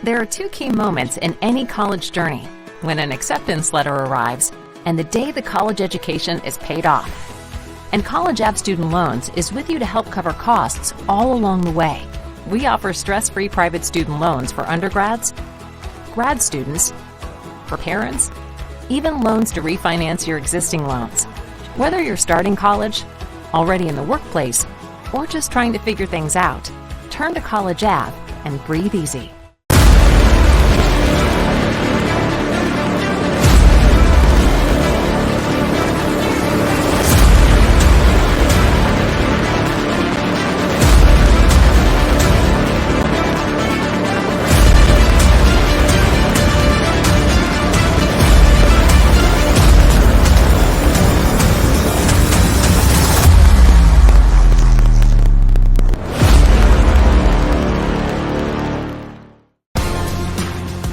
There are two key moments in any college journey: when an acceptance letter arrives and the day the college education is paid off. And College Ave Student Loans is with you to help cover costs all along the way. We offer stress-free private student loans for undergrads, grad students, for parents, even loans to refinance your existing loans. Whether you're starting college, already in the workplace, or just trying to figure things out, turn to College Ave and breathe easy.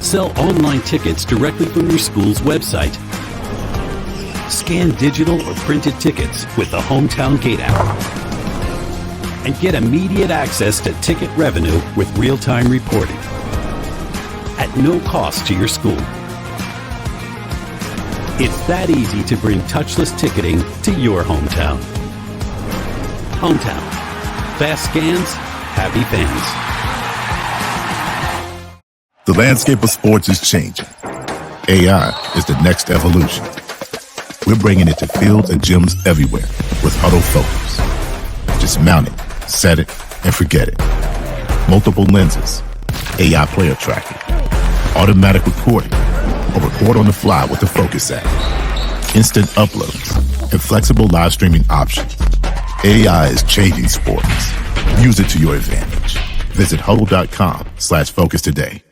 Sell online tickets directly from your school's website. Scan digital or printed tickets with the Hometown Gate app. And get immediate access to ticket revenue with real-time reporting at no cost to your school. It's that easy to bring touchless ticketing to your hometown. Hometown. Fast scans, happy fans. The landscape of sports is changing. AI is the next evolution. We're bringing it to fields and gyms everywhere with Huddle Focus. Just mount it, set it, and forget it. Multiple lenses, AI player tracking, automatic recording, or record on the fly with the Focus app. Instant uploads and flexible live streaming options. AI is changing sports. Use it to your advantage. Visit huddle.com/focus today.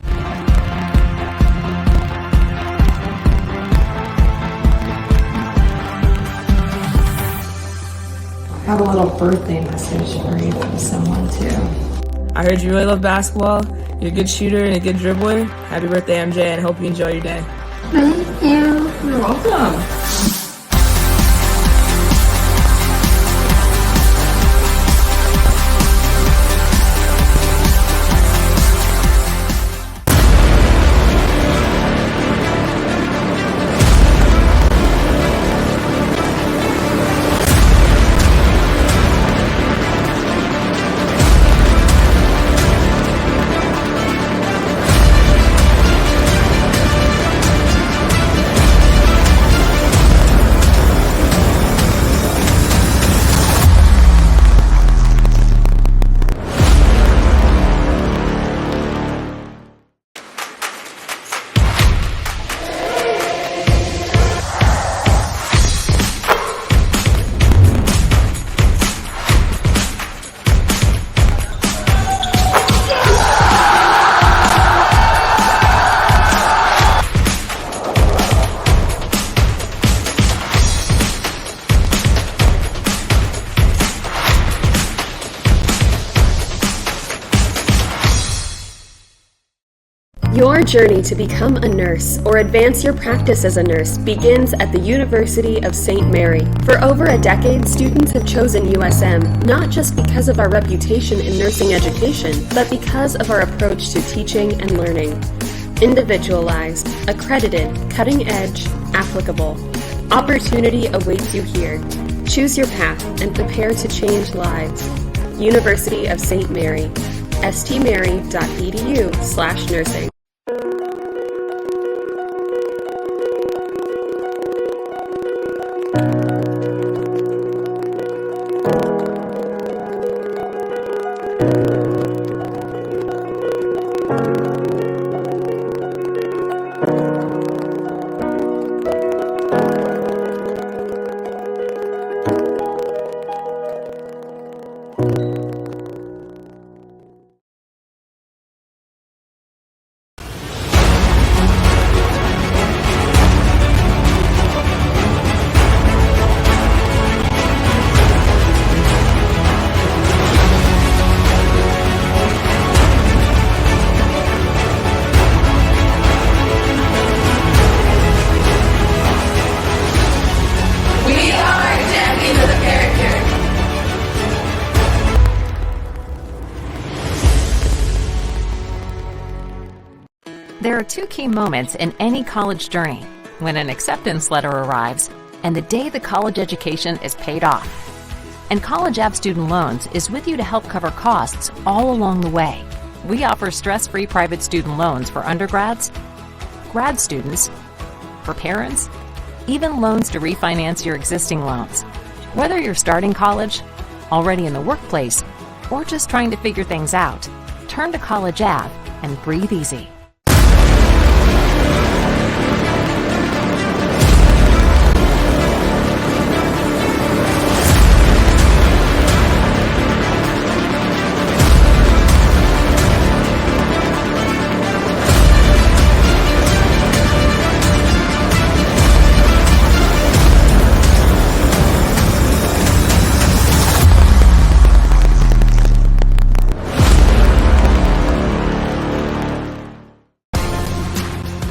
I have a little birthday message for you from someone too. I heard you really love basketball. You're a good shooter and a good dribbler. Happy birthday, MJ, and I hope you enjoy your day. Thank you. You're welcome. Your journey to become a nurse or advance your practice as a nurse begins at the University of St. Mary. For over a decade, students have chosen USM not just because of our reputation in nursing education, but because of our approach to teaching and learning. Individualized, accredited, cutting edge, applicable. Opportunity awaits you here. Choose your path and prepare to change lives. University of St. Mary. stmary.edu/nursing. There are two key moments in any college journey: when an acceptance letter arrives and the day the college education is paid off. And College Ave Student Loans is with you to help cover costs all along the way. We offer stress-free private student loans for undergrads, grad students, for parents, even loans to refinance your existing loans. Whether you're starting college, already in the workplace, or just trying to figure things out, turn to College Ave and breathe easy.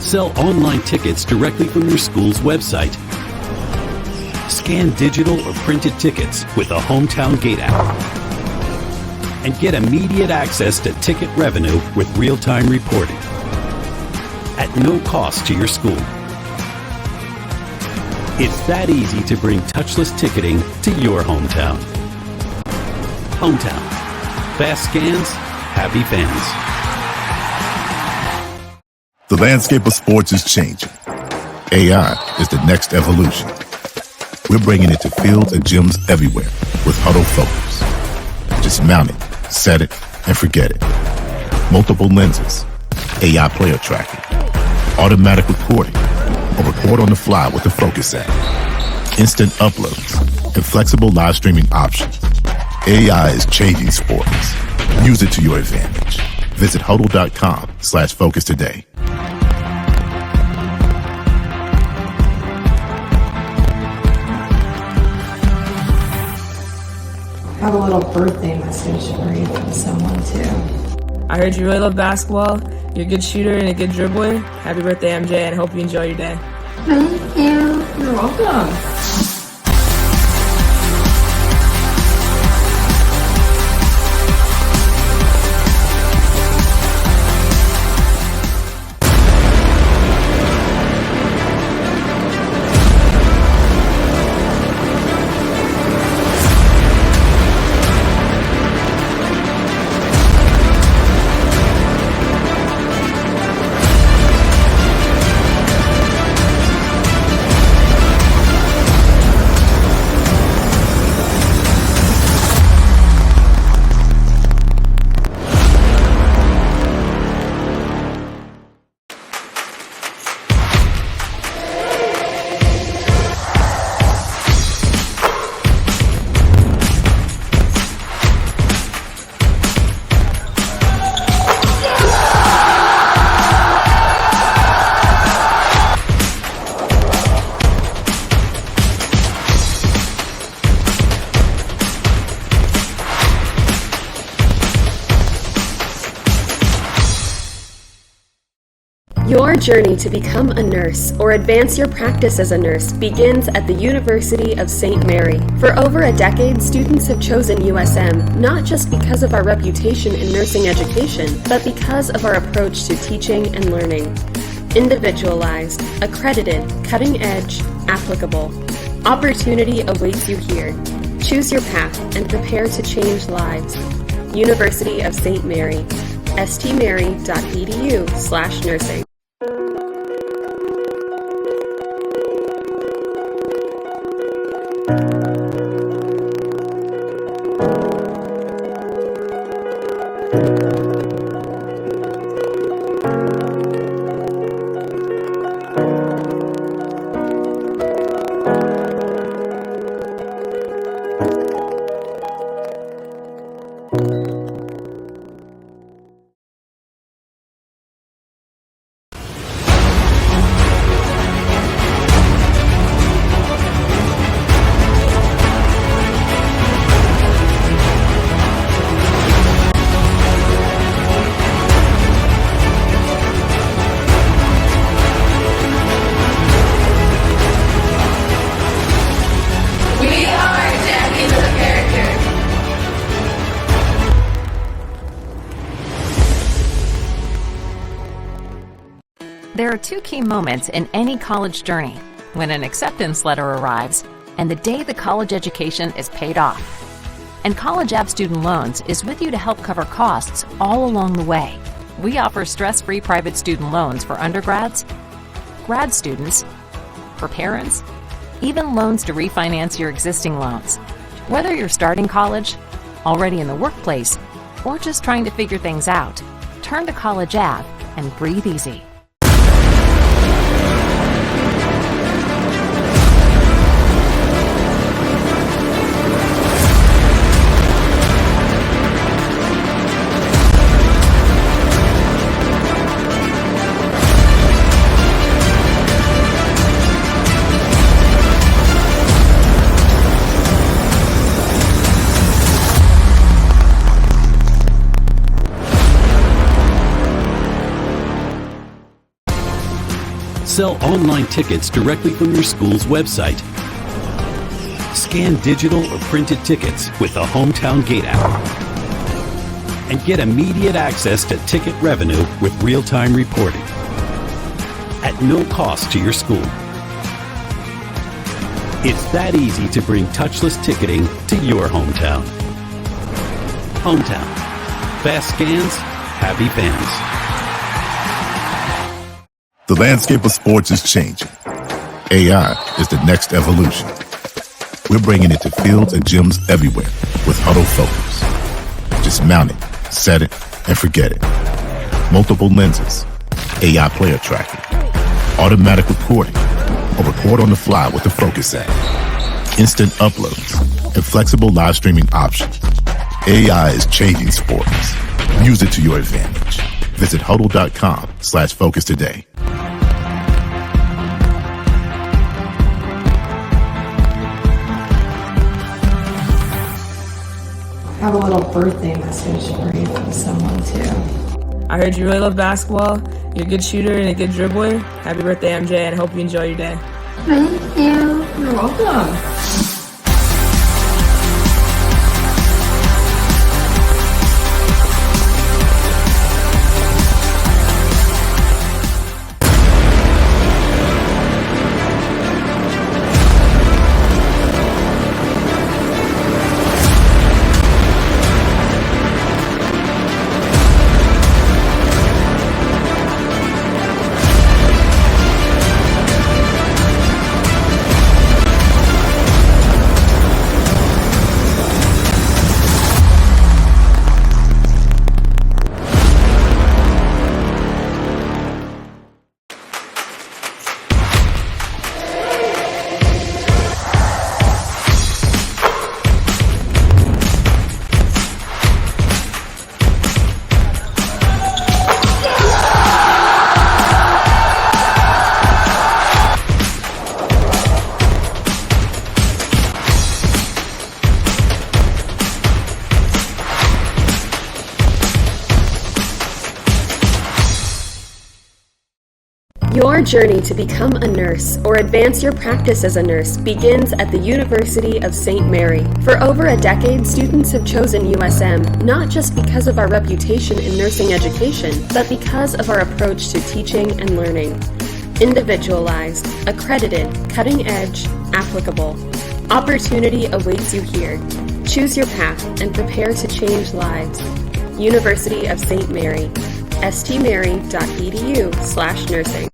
Sell online tickets directly from your school's website. Scan digital or printed tickets with the Hometown Gate app. And get immediate access to ticket revenue with real-time reporting at no cost to your school. It's that easy to bring touchless ticketing to your hometown. Hometown. Fast scans, happy fans. The landscape of sports is changing. AI is the next evolution. We're bringing it to fields and gyms everywhere with Huddle Focus. Just mount it, set it, and forget it. Multiple lenses, AI player tracking, automatic recording, or record on the fly with the Focus app. Instant uploads and flexible live streaming options. AI is changing sports. Use it to your advantage. Visit huddle.com/focus today. I have a little birthday message for you from someone too. I heard you really love basketball. You're a good shooter and a good dribbler. Happy birthday, MJ, and I hope you enjoy your day. Thank you. You're welcome. Your journey to become a nurse or advance your practice as a nurse begins at the University of St. Mary. For over a decade, students have chosen USM not just because of our reputation in nursing education, but because of our approach to teaching and learning. Individualized, accredited, cutting edge, applicable. Opportunity awaits you here. Choose your path and prepare to change lives. University of St. Mary, stmary.edu/nursing. There are two key moments in any college journey: when an acceptance letter arrives and the day the college education is paid off. And College Ave Student Loans is with you to help cover costs all along the way. We offer stress-free private student loans for undergrads, grad students, for parents, even loans to refinance your existing loans. Whether you're starting college, already in the workplace, or just trying to figure things out, turn to College Ave and breathe easy. Sell online tickets directly from your school's website. Scan digital or printed tickets with the Hometown Gate app. And get immediate access to ticket revenue with real-time reporting at no cost to your school. It's that easy to bring touchless ticketing to your hometown. Hometown. Fast scans, happy fans. The landscape of sports is changing. AI is the next evolution. We're bringing it to fields and gyms everywhere with Huddle Focus. Just mount it, set it, and forget it. Multiple lenses, AI player tracking, automatic reporting, or record on the fly with the Focus app, instant uploads, and flexible live streaming options. AI is changing sports. Use it to your advantage. Visit huddle.com/focus today. I have a little birthday message for you from someone too. I heard you really love basketball. You're a good shooter and a good dribbler. Happy birthday, MJ, and I hope you enjoy your day. Thank you. You're welcome. Your journey to become a nurse or advance your practice as a nurse begins at the University of St. Mary. For over a decade, students have chosen USM not just because of our reputation in nursing education, but because of our approach to teaching and learning. Individualized, accredited, cutting edge, applicable. Opportunity awaits you here. Choose your path and prepare to change lives. University of St. Mary. stmary.edu/nursing.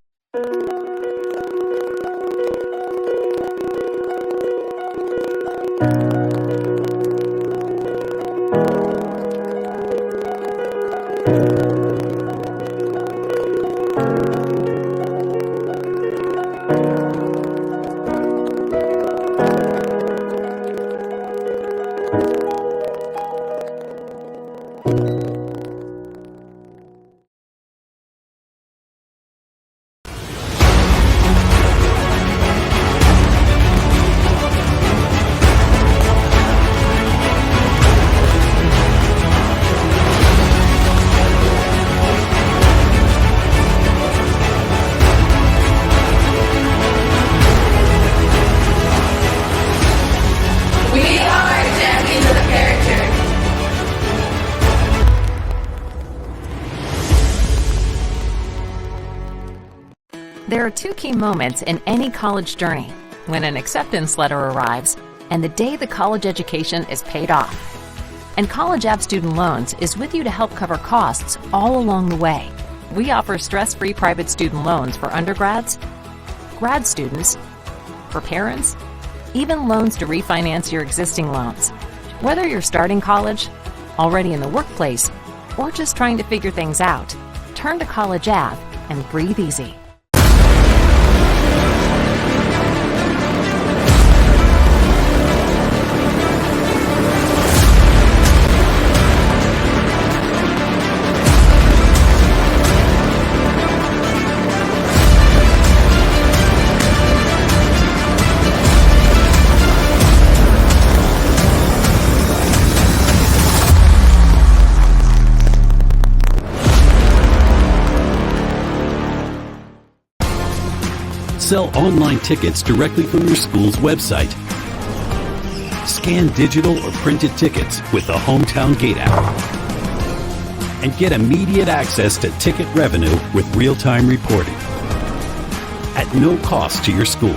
There are two key moments in any college journey: when an acceptance letter arrives and the day the college education is paid off. And College Ave Student Loans is with you to help cover costs all along the way. We offer stress-free private student loans for undergrads, grad students, for parents, even loans to refinance your existing loans. Whether you're starting college, already in the workplace, or just trying to figure things out, turn to College Ave and breathe easy. Sell online tickets directly from your school's website. Scan digital or printed tickets with the Hometown Gate app. And get immediate access to ticket revenue with real-time reporting at no cost to your school.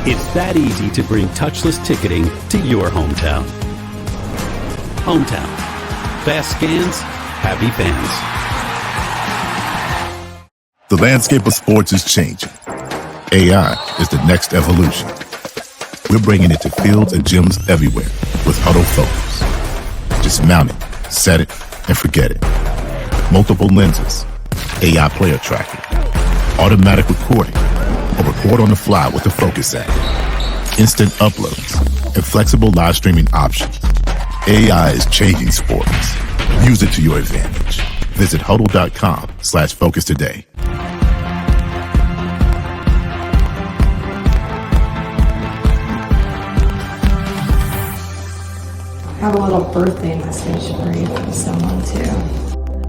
It's that easy to bring touchless ticketing to your hometown. Hometown. Fast scans, happy fans. The landscape of sports is changing. AI is the next evolution. We're bringing it to fields and gyms everywhere with Huddle Focus. Just mount it, set it, and forget it. Multiple lenses, AI player tracking, automatic recording, or record on the fly with the Focus app. Instant uploads and flexible live streaming options. AI is changing sports. Use it to your advantage. Visit huddle.com/focus today. I have a little birthday message for you from someone too.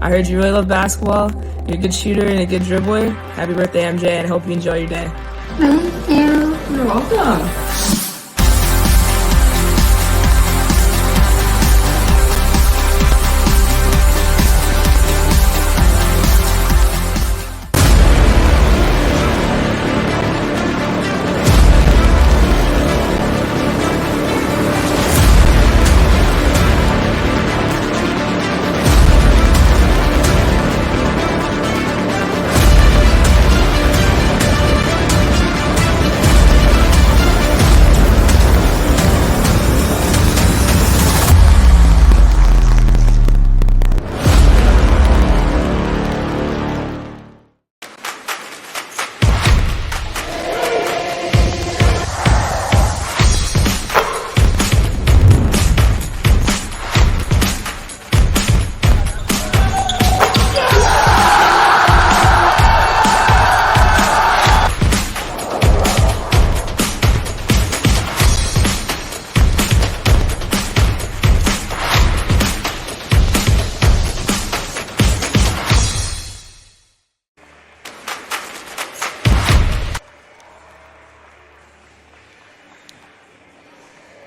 I heard you really love basketball. You're a good shooter and a good dribbler. Happy birthday, MJ, and I hope you enjoy your day. Thank you. You're welcome.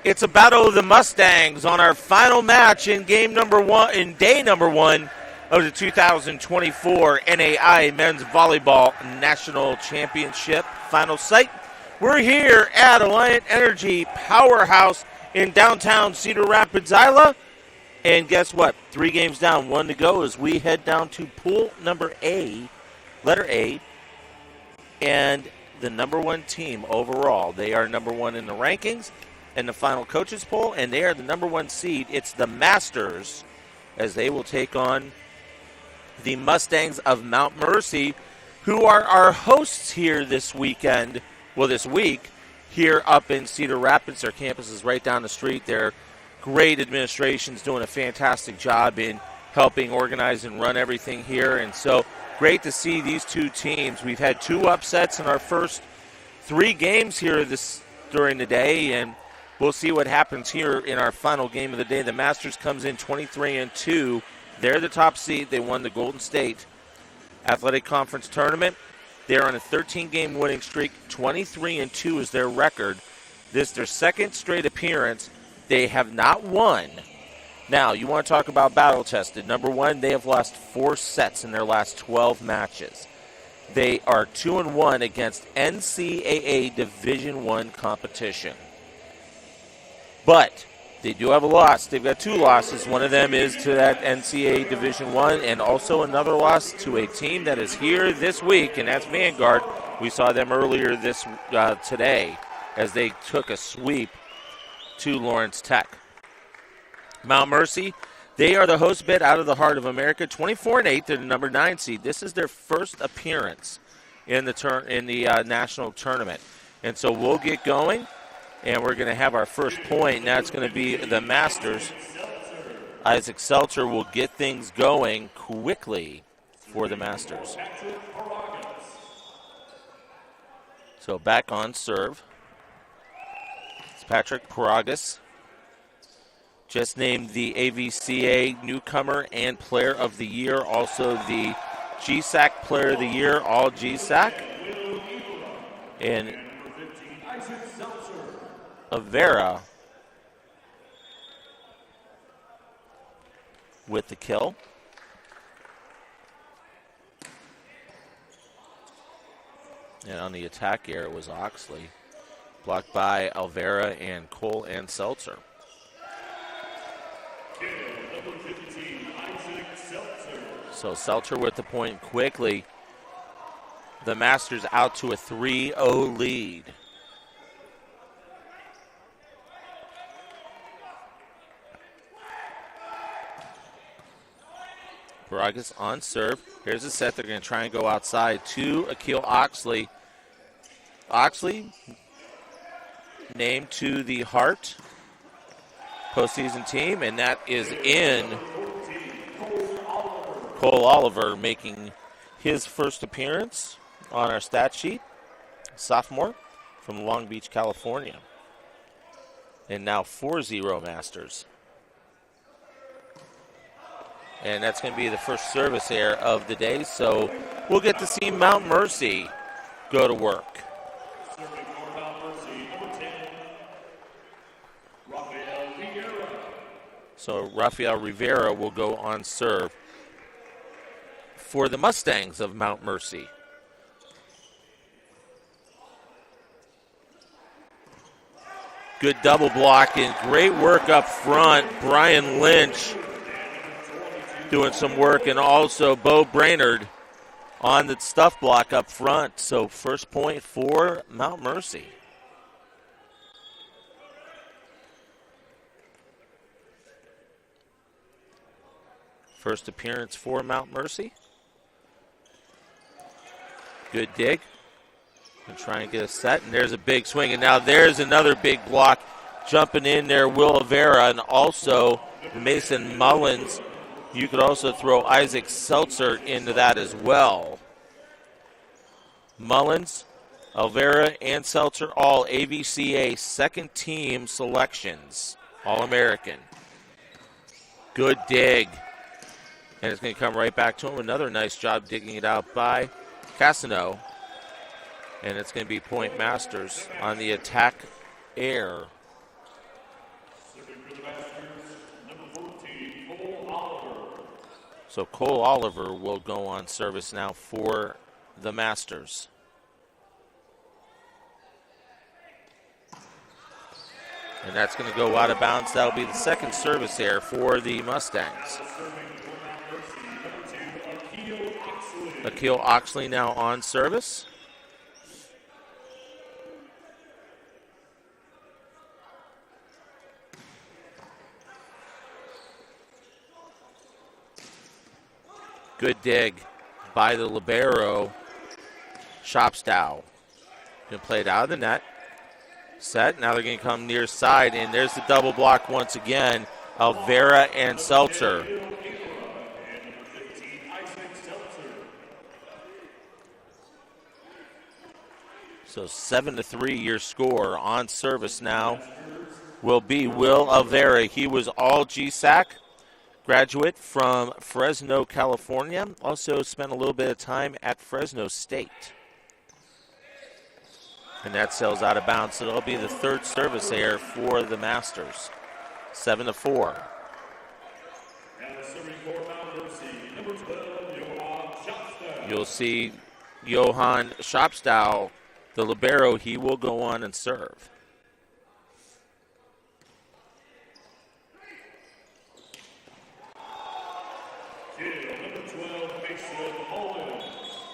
It's a battle of the Mustangs on our final match in day number one of the 2024 NAIA Men's Volleyball National Championship final site. We're here at Alliant Energy Powerhouse in downtown Cedar Rapids, Iowa. And guess what? 3 games down, 1 to go as we head down to pool number A, letter A, and the number 1 team overall. They are number 1 in the rankings and the final coaches poll, and they are the number 1 seed. It's the Masters as they will take on the Mustangs of Mount Mercy, who are our hosts here this weekend, this week, here up in Cedar Rapids. Their campus is right down the street. Their great administration's doing a fantastic job in helping organize and run everything here, and so great to see these 2 teams. We've had 2 upsets in our first 3 games here during the day, and we'll see what happens here in our final game of the day. The Masters comes in 23-2. They're the top seed. They won the Golden State Athletic Conference Tournament. They're on a 13-game winning streak. 23-2 is their record. This is their second straight appearance. They have not won. Now, you want to talk about battle-tested. Number 1, they have lost 4 sets in their last 12 matches. They are 2-1 against NCAA Division I competition. But they do have a loss. They've got 2 losses. One of them is to that NCAA Division I, and also another loss to a team that is here this week, and that's Vanguard. We saw them earlier today as they took a sweep to Lawrence Tech. Mount Mercy, they are the host bid out of the heart of America, 24-8. They're the number 9 seed. This is their first appearance in the national tournament, and so we'll get going. And we're going to have our first point, and that's going to be the Masters. Isaac Seltzer will get things going quickly for the Masters. So back on serve. It's Patrick Paragas, just named the AVCA Newcomer and Player of the Year, also the GSAC Player of the Year, all GSAC. And Avera with the kill. And on the attack here, it was Oxley. Blocked by Alvera and Cole and Seltzer. So Seltzer with the point quickly. The Masters out to a 3-0 lead. Bragas on serve. Here's a set. They're going to try and go outside to Akil Oxley. Oxley named to the Hart postseason team, and that is in. Cole Oliver making his first appearance on our stat sheet. Sophomore from Long Beach, California. And now 4-0 Masters. And that's going to be the first service error of the day. So we'll get to see Mount Mercy go to work. So Rafael Rivera will go on serve for the Mustangs of Mount Mercy. Good double block and great work up front. Brian Lynch doing some work, and also Bo Brainerd on the stuff block up front. So first point for Mount Mercy. First appearance for Mount Mercy. Good dig. And try and get a set, and there's a big swing, and now there's another big block. Jumping in there, Will Avera, and also Mason Mullins. You could also throw Isaac Seltzer into that as well. Mullins, Alvera, and Seltzer, all AVCA second team selections, All-American. Good dig. And it's going to come right back to him. Another nice job digging it out by Cassano. And it's going to be point Masters on the attack air. So Cole Oliver will go on service now for the Masters. And that's going to go out of bounds. That'll be the second service error for the Mustangs. Akil Oxley now on service. Good dig by the libero, Shopstow. Going to play it out of the net. Set. Now they're going to come near side, and there's the double block once again. Alvera and Seltzer. So 7-3 your score. On service now will be Will Alvera. He was all GSAC graduate from Fresno, California. Also spent a little bit of time at Fresno State. And that sails out of bounds. So it'll be the third service error for the Masters. 7-4. You'll see Johan Shopstow, the libero, he will go on and serve.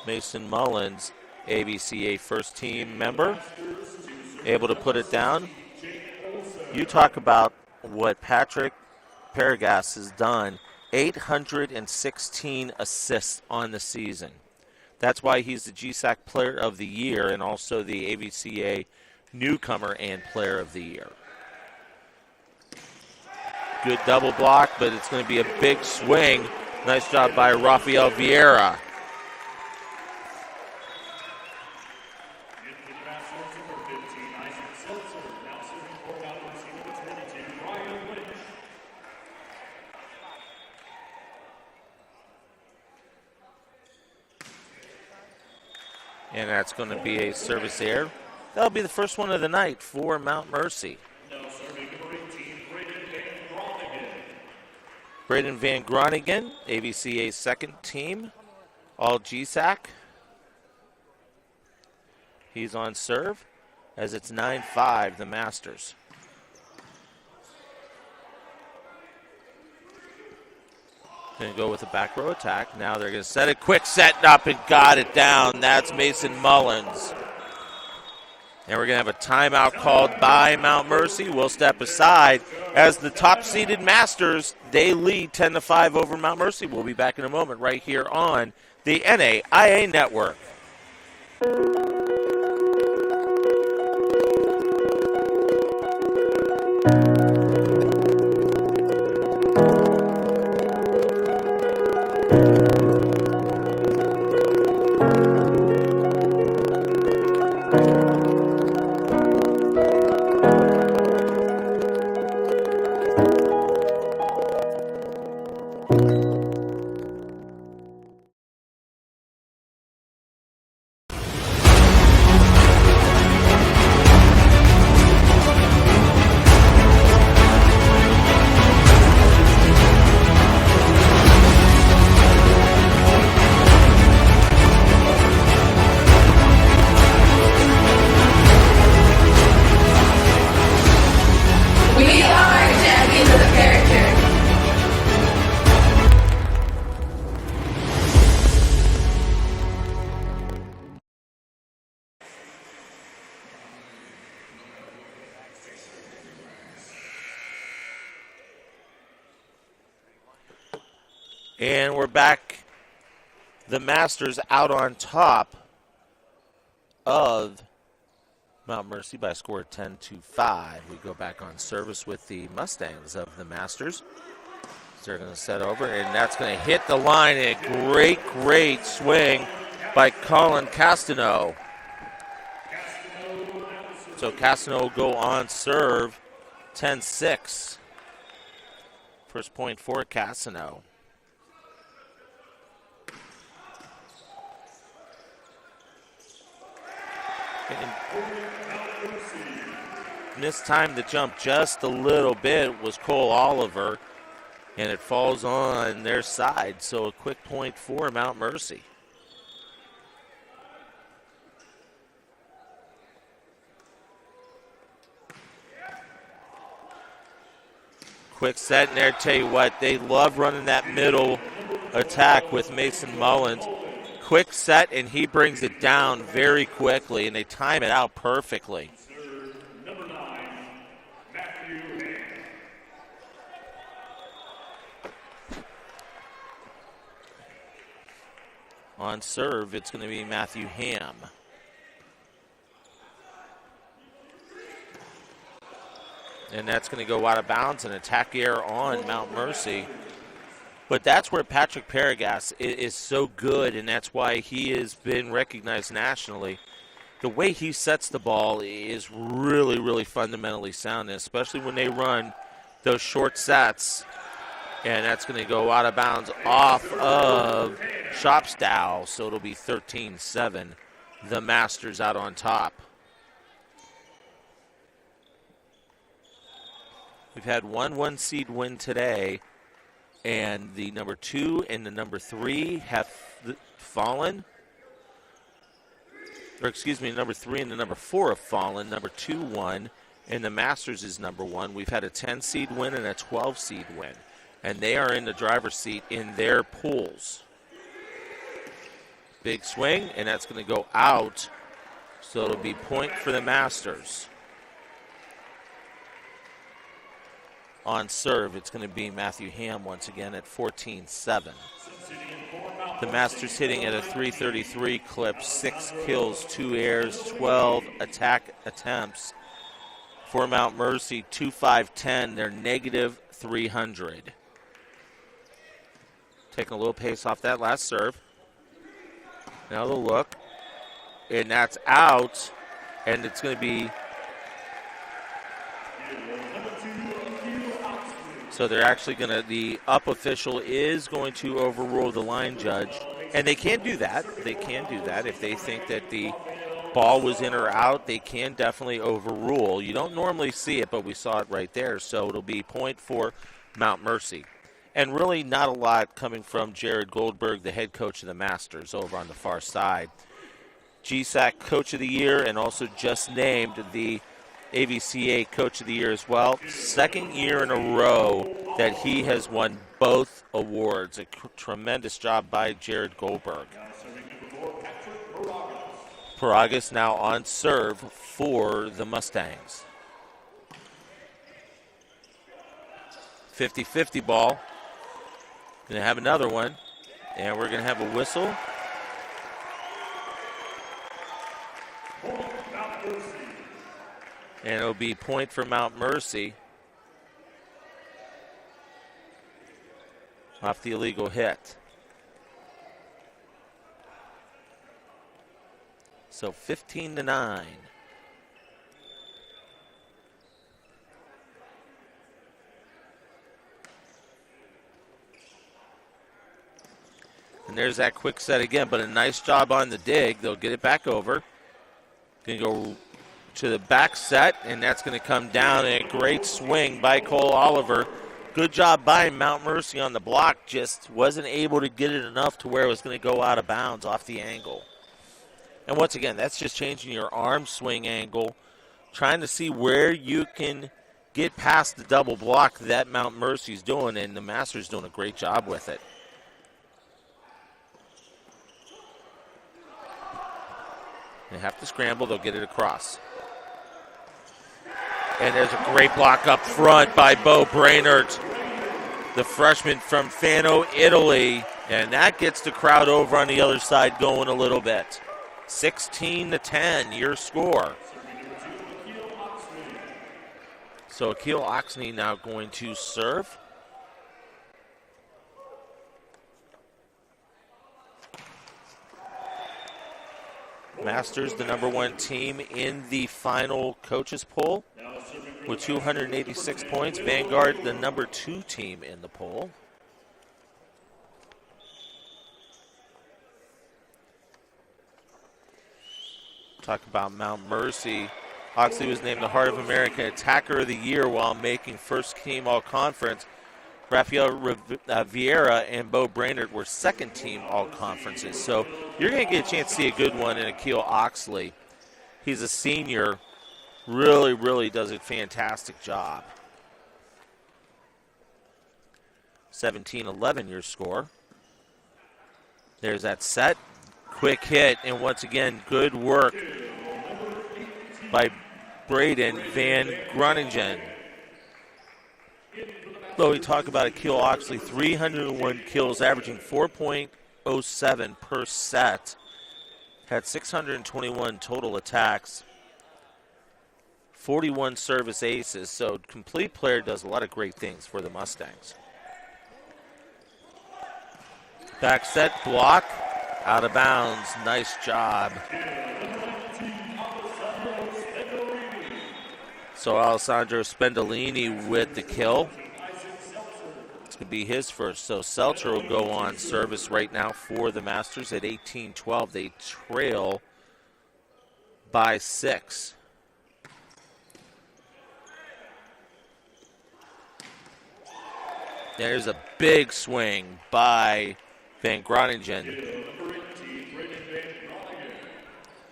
Mason Mullins, ABCA first team member, able to put it down. You talk about what Patrick Paragas has done, 816 assists on the season. That's why he's the GSAC Player of the Year and also the ABCA Newcomer and Player of the Year. Good double block, but it's going to be a big swing. Nice job by Rafael Vieira. And that's going to be a service error. That'll be the first one of the night for Mount Mercy. Braden Van Groningen, ABCA's second team, all GSAC. He's on serve as it's 9-5, the Masters. Going to go with a back row attack. Now they're going to set it quick, setting up and got it down. That's Mason Mullins. And we're going to have a timeout called by Mount Mercy. We'll step aside as the top-seeded Masters, they lead 10-5 over Mount Mercy. We'll be back in a moment right here on the NAIA Network. And we're back. The Masters out on top of Mount Mercy by a score of 10-5. We go back on service with the Mustangs of the Masters. They're going to set over, and that's going to hit the line. A great, great swing by Colin Castano. So Castano will go on serve, 10-6. First point for Castano. Missed time to jump just a little bit was Cole Oliver, and it falls on their side. So a quick point for Mount Mercy. Quick set in there. Tell you what, they love running that middle attack with Mason Mullins. Quick set, and he brings it down very quickly, and they time it out perfectly. On serve, it's going to be Matthew Ham. And that's going to go out of bounds, and attack error on Mount Mercy. But that's where Patrick Paragas is so good, and that's why he has been recognized nationally. The way he sets the ball is really, really fundamentally sound, especially when they run those short sets. And that's going to go out of bounds off of Shopstow, so it'll be 13-7. The Masters out on top. We've had one seed win today, and the number 2 and the number 3 have fallen. Or excuse me, number 3 and the number 4 have fallen. Number 2 won, and the Masters is number 1. We've had a 10 seed win and a 12 seed win, and they are in the driver's seat in their pools. Big swing, and that's going to go out, so it'll be point for the Masters. On serve, it's going to be Matthew Ham once again at 14-7. The Masters hitting at a .333 clip, 6 kills, 2 errors, 12 attack attempts. For Mount Mercy, 2-5-10, they're negative 300. Taking a little pace off that last serve. Now the look, and that's out, and it's going to be. So they're actually going to, the up official is going to overrule the line judge. And they can do that. They can do that. If they think that the ball was in or out, they can definitely overrule. You don't normally see it, but we saw it right there. So it'll be point for Mount Mercy. And really not a lot coming from Jared Goldberg, the head coach of the Masters over on the far side. GSAC Coach of the Year, and also just named the AVCA Coach of the Year as well. Second year in a row that he has won both awards. A tremendous job by Jared Goldberg. Paragas now on serve for the Mustangs. 50-50 ball. Going to have another one, and we're going to have a whistle. And it'll be point for Mount Mercy off the illegal hit. So 15-9. And there's that quick set again, but a nice job on the dig. They'll get it back over. Going to go to the back set, and that's going to come down. A great swing by Cole Oliver. Good job by Mount Mercy on the block. Just wasn't able to get it enough to where it was going to go out of bounds off the angle. And once again, that's just changing your arm swing angle, trying to see where you can get past the double block that Mount Mercy's doing, and the Masters doing a great job with it. They have to scramble. They'll get it across. And there's a great block up front by Bo Brainerd, the freshman from Fano, Italy. And that gets the crowd over on the other side going a little bit. 16-10, your score. So Akil Oxney now going to serve. Masters, the number 1 team in the final coaches poll with 286 points. Vanguard, the number 2 team in the poll. Talk about Mount Mercy. Oxley was named the Heart of America Attacker of the Year while making first team all-conference. Rafael Vieira and Bo Brainerd were second team all-conferences. So you're going to get a chance to see a good one in Akil Oxley. He's a senior, really does a fantastic job. 17-11 your score. There's that set. Quick hit, and once again, good work by Braden Van Groningen. Though we talk about Akil Oxley, 301 kills, averaging 4.07 per set. Had 621 total attacks, 41 service aces. So complete player, does a lot of great things for the Mustangs. Back set, block, out of bounds. Nice job. So Alessandro Spendolini with the kill. It's going to be his first. So Seltzer will go on service right now for the Masters at 18-12. They trail by 6. There's a big swing by Van Groningen.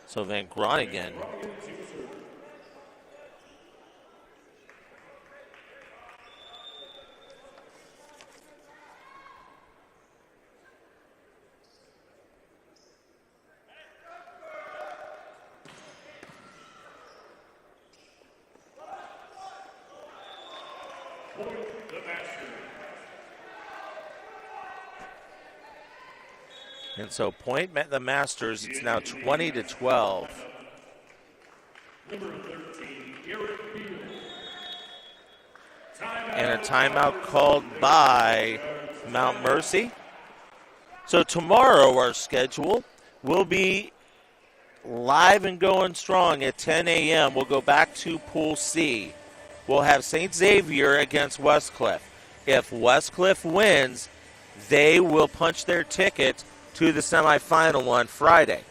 So Van Groningen and so point met the Masters. It's now 20-12. And a timeout called by Mount Mercy. So tomorrow our schedule will be live and going strong at 10 a.m. We'll go back to Pool C. We'll have St. Xavier against Westcliff. If Westcliff wins, they will punch their ticket to the semifinal on Friday.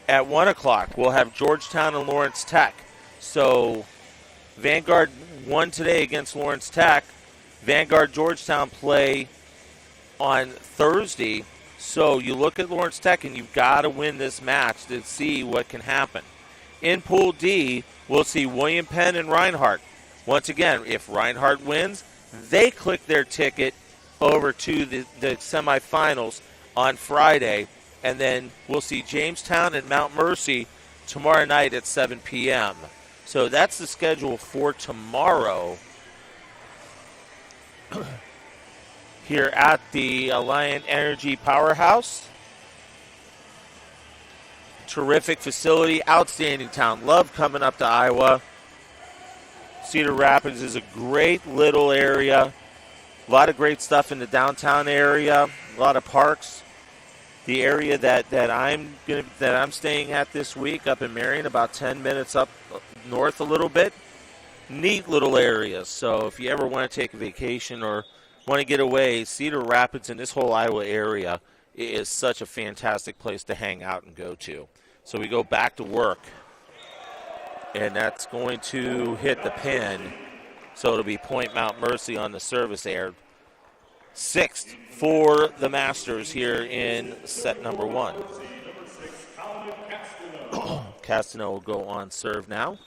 At 1 o'clock, we'll have Georgetown and Lawrence Tech. So Vanguard won today against Lawrence Tech. Vanguard Georgetown play on Thursday. So you look at Lawrence Tech and you've got to win this match to see what can happen. In Pool D, we'll see William Penn and Reinhardt. Once again, if Reinhardt wins, they click their ticket over to the semifinals on Friday, and then we'll see Jamestown and Mount Mercy tomorrow night at 7 p.m. So that's the schedule for tomorrow here at the Alliant Energy Powerhouse. Terrific facility, outstanding town. Love coming up to Iowa. Cedar Rapids is a great little area. A lot of great stuff in the downtown area. A lot of parks. The area that I'm staying at this week up in Marion, about 10 minutes up north a little bit. Neat little area. So if you ever want to take a vacation or want to get away, Cedar Rapids and this whole Iowa area is such a fantastic place to hang out and go to. So we go back to work. And that's going to hit the pin. So it'll be point Mount Mercy on the service air. 6th for the Masters here in set number 1. Castano will go on serve now.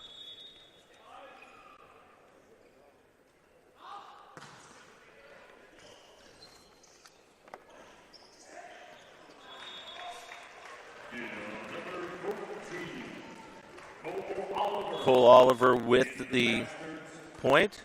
Cole Oliver with the point.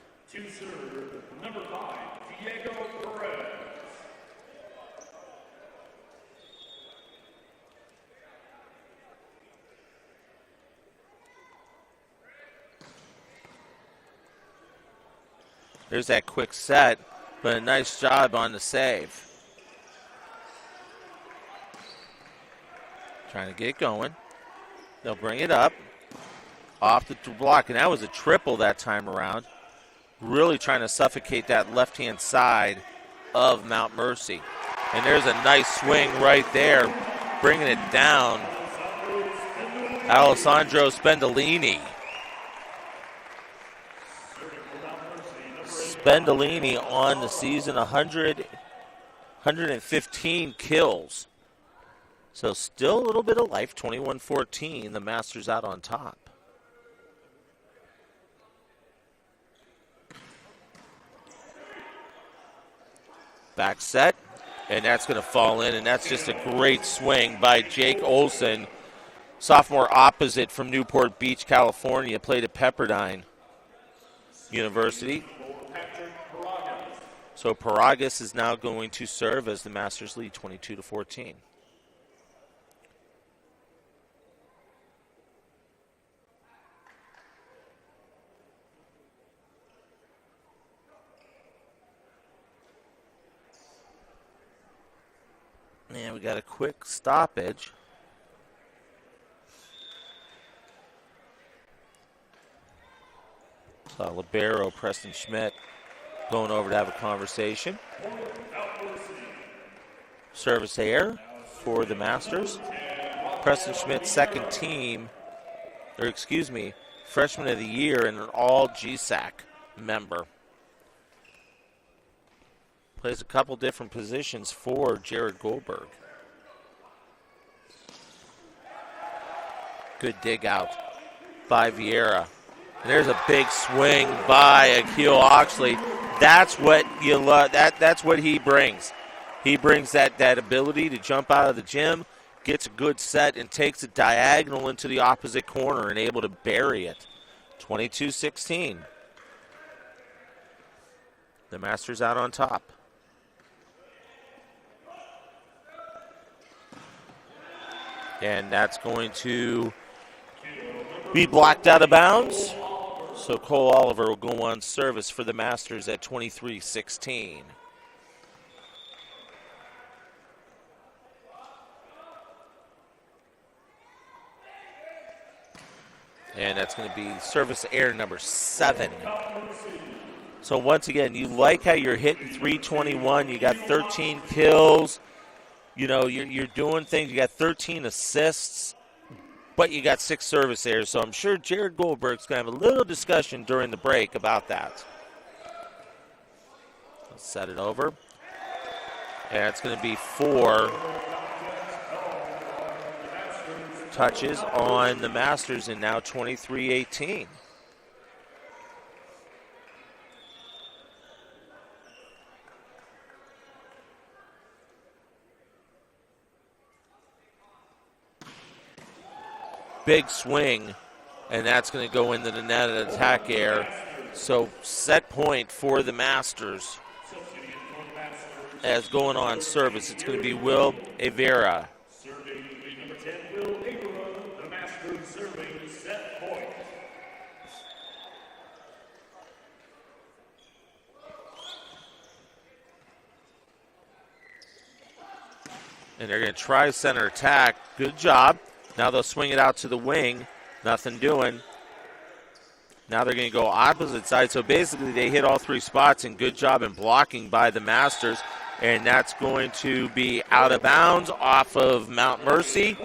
There's that quick set, but a nice job on the save. Trying to get it going. They'll bring it up. Off the block, and that was a triple that time around. Really trying to suffocate that left-hand side of Mount Mercy. And there's a nice swing right there, bringing it down. Alessandro Spendolini. Spendolini on the season, 115 kills. So still a little bit of life, 21-14, the Masters out on top. Back set, and that's going to fall in, and that's just a great swing by Jake Olson, sophomore opposite from Newport Beach, California, played at Pepperdine University. So Paragas is now going to serve as the Masters lead 22-14. And we got a quick stoppage. Libero, Preston Schmidt, going over to have a conversation. Service error for the Masters. Preston Schmidt, second team, freshman of the year and an all GSAC member. Plays a couple different positions for Jared Goldberg. Good dig out by Vieira. And there's a big swing by Akil Oxley. That's what you love. That's what he brings. He brings that ability to jump out of the gym, gets a good set, and takes it diagonal into the opposite corner and able to bury it. 22-16. The Masters out on top. And that's going to be blocked out of bounds. So Cole Oliver will go on service for the Masters at 23-16. And that's going to be service error number 7. So once again, you like how you're hitting 321. You got 13 kills. You know, you're doing things. You got 13 assists. But you got 6 service errors, so I'm sure Jared Goldberg's going to have a little discussion during the break about that. Let's set it over. And it's going to be 4 touches on the Masters, and now 23-18. Big swing, and that's going to go into the net at attack air. So set point for the Masters as going on service. It's going to be Will Avera. And they're going to try center attack. Good job. Now they'll swing it out to the wing. Nothing doing. Now they're going to go opposite side. So basically they hit all 3 spots, and good job in blocking by the Masters. And that's going to be out of bounds off of Mount Mercy.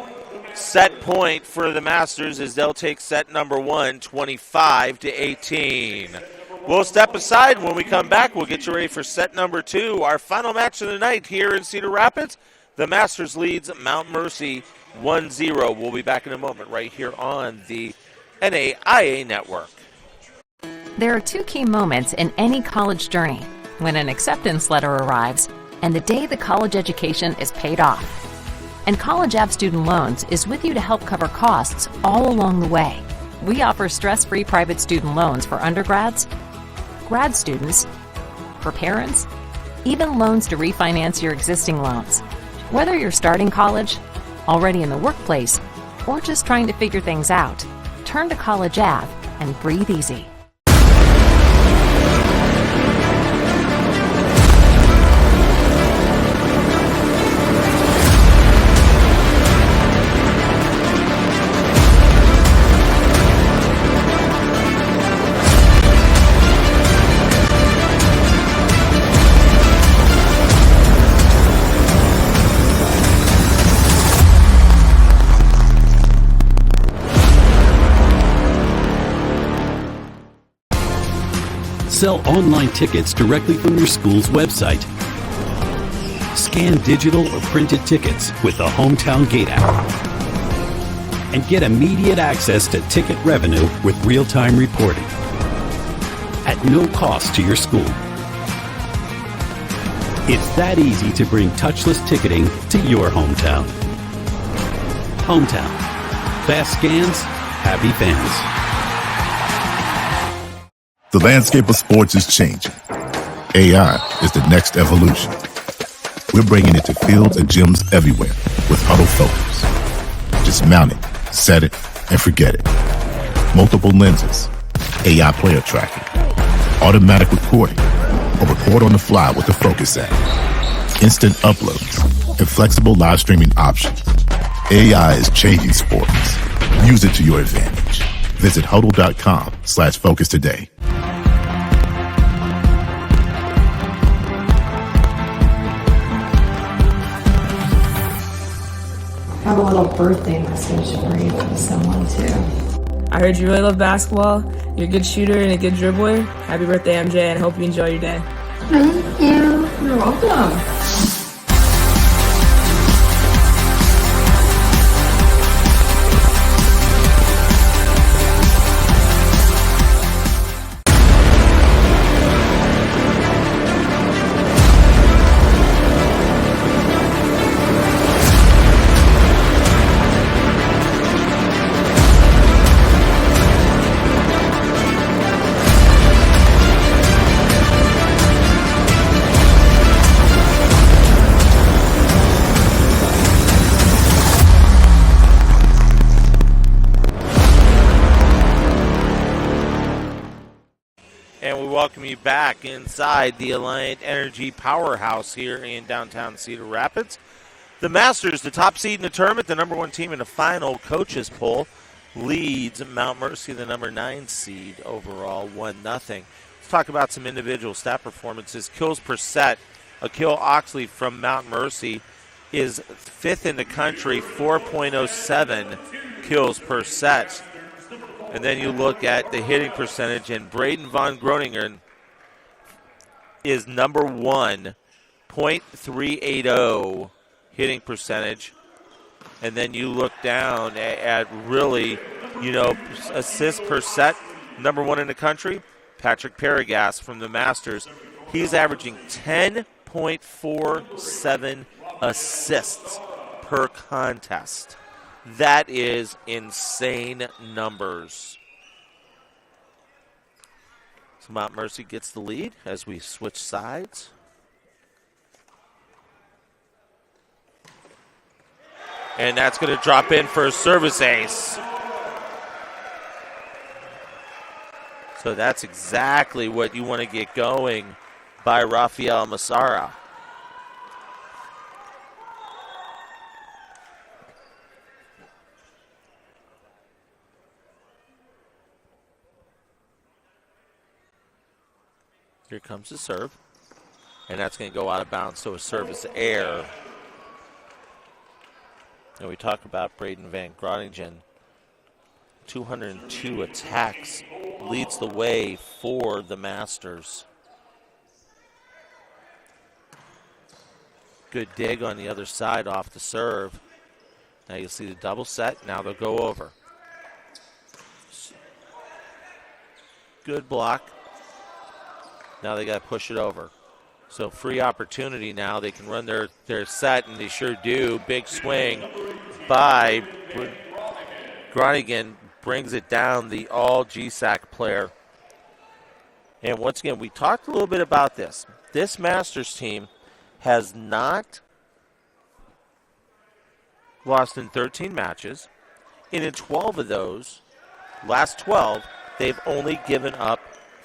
Set point for the Masters as they'll take set number 1, 25-18. We'll step aside. When we come back, we'll get you ready for set number 2, our final match of the night here in Cedar Rapids. The Masters leads Mount Mercy 1-0. We'll be back in a moment right here on the NAIA Network. There are 2 key moments in any college journey: when an acceptance letter arrives and the day the college education is paid off. And College Ave Student Loans is with you to help cover costs all along the way. We offer stress-free private student loans for undergrads, grad students, for parents, even loans to refinance your existing loans. Whether you're starting college, already in the workplace, or just trying to figure things out, turn to College Ave and breathe easy. Sell online tickets directly from your school's website. Scan digital or printed tickets with the Hometown Gate app. And get immediate access to ticket revenue with real-time reporting at no cost to your school. It's that easy to bring touchless ticketing to your hometown. Hometown. Fast scans, happy fans. The landscape of sports is changing. AI is the next evolution. We're bringing it to fields and gyms everywhere with Huddle Focus. Just mount it, set it, and forget it. Multiple lenses, AI player tracking, automatic recording, or record on the fly with the Focus app. Instant uploads and flexible live streaming options. AI is changing sports. Use it to your advantage. Visit huddle.com/focus today. I have a little birthday message for you from someone too. I heard you really love basketball. You're a good shooter and a good dribbler. Happy birthday, MJ, and I hope you enjoy your day. Thank you. You're welcome. Welcome you back inside the Alliant Energy Powerhouse here in downtown Cedar Rapids. The Masters, the top seed in the tournament, the number 1 team in the final coaches poll, leads Mount Mercy, the number 9 seed overall, 1-0. Let's talk about some individual stat performances. Kills per set. Akil Oxley from Mount Mercy is 5th in the country, 4.07 kills per set. And then you look at the hitting percentage, and Braden von Groningen is number 1, .380 hitting percentage. And then you look down at really, assists per set, number 1 in the country, Patrick Paragas from the Masters. He's averaging 10.47 assists per contest. That is insane numbers. So Mount Mercy gets the lead as we switch sides. And that's going to drop in for a service ace. So that's exactly what you want to get going by Rafael Massara. Here comes the serve, and that's going to go out of bounds, so a service error. And we talk about Braden Van Groningen. 202 attacks, leads the way for the Masters. Good dig on the other side off the serve. Now you'll see the double set. Now they'll go over. Good block. Now they got to push it over. So free opportunity now. They can run their set, and they sure do. Big swing by Groningen, brings it down, the all-GSAC player. And once again, we talked a little bit about this. This Masters team has not lost in 13 matches. And in 12 of those, last 12, they've only given up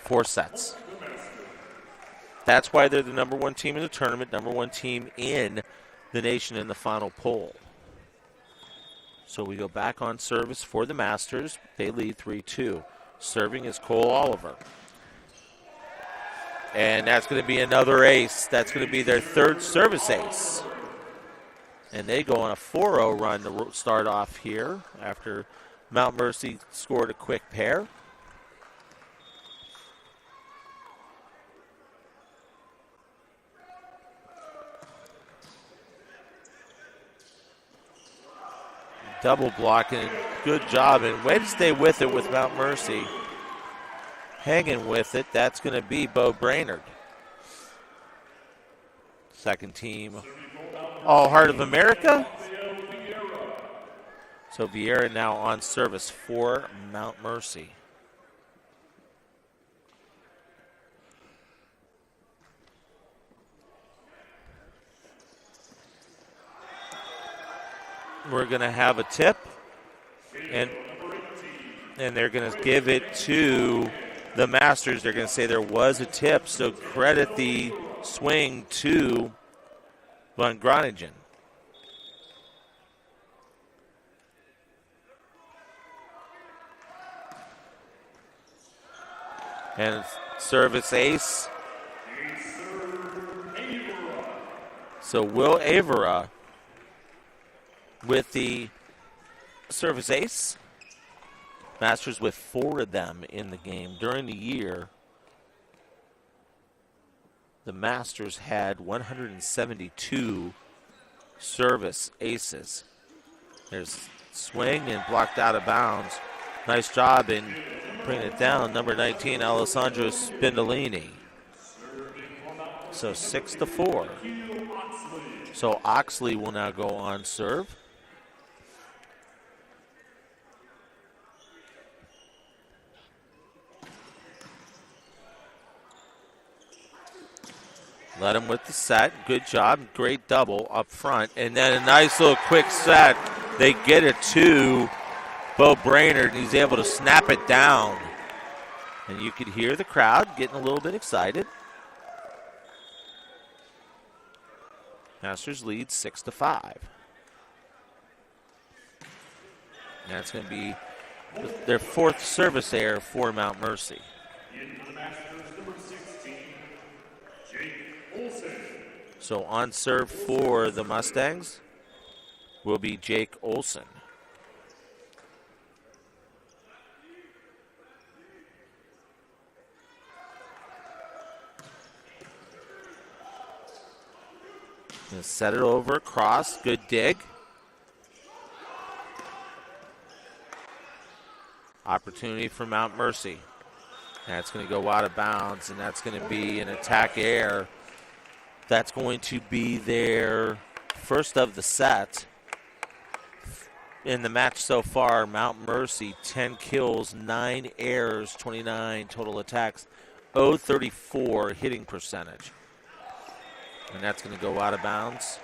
4 sets. That's why they're the number 1 team in the tournament, number 1 team in the nation in the final poll. So we go back on service for the Masters. They lead 3-2. Serving is Cole Oliver. And that's going to be another ace. That's going to be their 3rd service ace. And they go on a 4-0 run to start off here after Mount Mercy scored a quick pair. Double blocking, good job, and way to stay with it with Mount Mercy. Hanging with it, that's going to be Bo Brainerd. Second team, All Heart of America. So Vieira now on service for Mount Mercy. We're going to have a tip, and they're going to give it to the Masters. They're going to say there was a tip, so credit the swing to Von Groningen. And service ace. So Will Avera with the service ace. Masters with 4 of them in the game. During the year, the Masters had 172 service aces. There's swing and blocked out of bounds. Nice job in bringing it down. Number 19, Alessandro Spindolini. So 6-4. So Oxley will now go on serve. Let him with the set. Good job. Great double up front. And then a nice little quick set. They get it to Bo Brainerd, and he's able to snap it down. And you could hear the crowd getting a little bit excited. Masters lead 6-5. That's going to be their 4th service error for Mount Mercy. So on serve for the Mustangs will be Jake Olson. Gonna set it over across. Good dig. Opportunity for Mount Mercy. That's going to go out of bounds, and that's going to be an attack air. That's going to be their first of the set. In the match so far, Mount Mercy, 10 kills, 9 errors, 29 total attacks, 034 hitting percentage. And that's going to go out of bounds.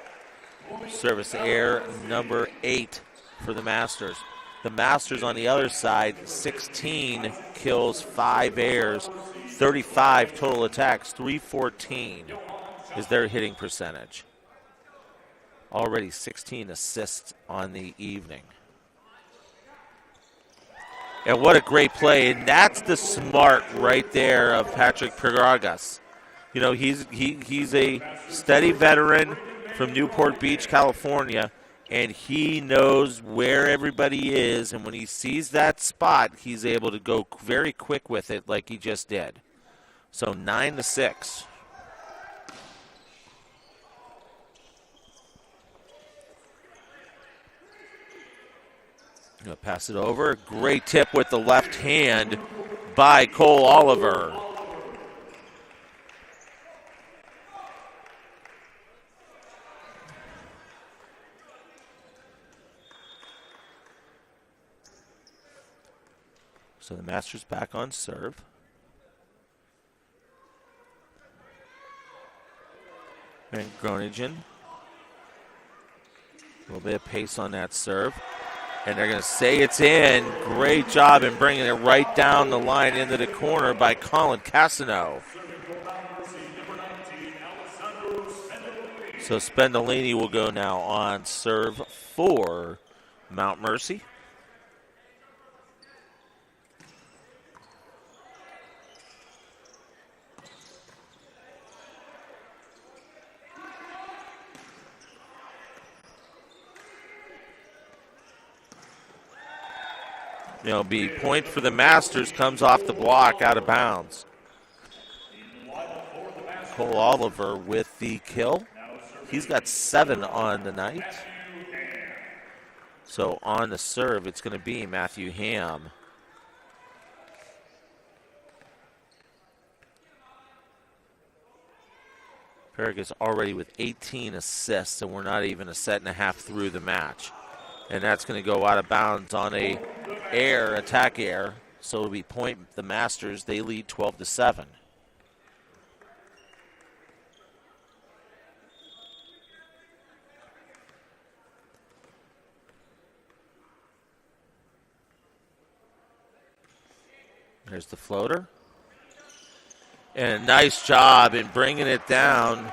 Service error number 8 for the Masters. The Masters on the other side, 16 kills, 5 errors, 35 total attacks, 314 is their hitting percentage. Already 16 assists on the evening. And what a great play. And that's the smart right there of Patrick Pedragas. You know, he's a steady veteran from Newport Beach, California, and he knows where everybody is, and when he sees that spot, he's able to go very quick with it like he just did. So 9-6. Gonna pass it over. Great tip with the left hand by Cole Oliver. So the Masters back on serve. And Groningen. A little bit of pace on that serve. And they're going to say it's in. Great job in bringing it right down the line into the corner by Colin Cassano. So Spendolini will go now on serve for Mount Mercy. It'll be point for the Masters, comes off the block, out of bounds. Cole Oliver with the kill. He's got 7 on the night. So on the serve, it's going to be Matthew Ham. Herrick is already with 18 assists, and we're not even a set and a half through the match. And that's going to go out of bounds on a attack air. So it'll be point the Masters. They lead 12-7. There's the floater. And a nice job in bringing it down.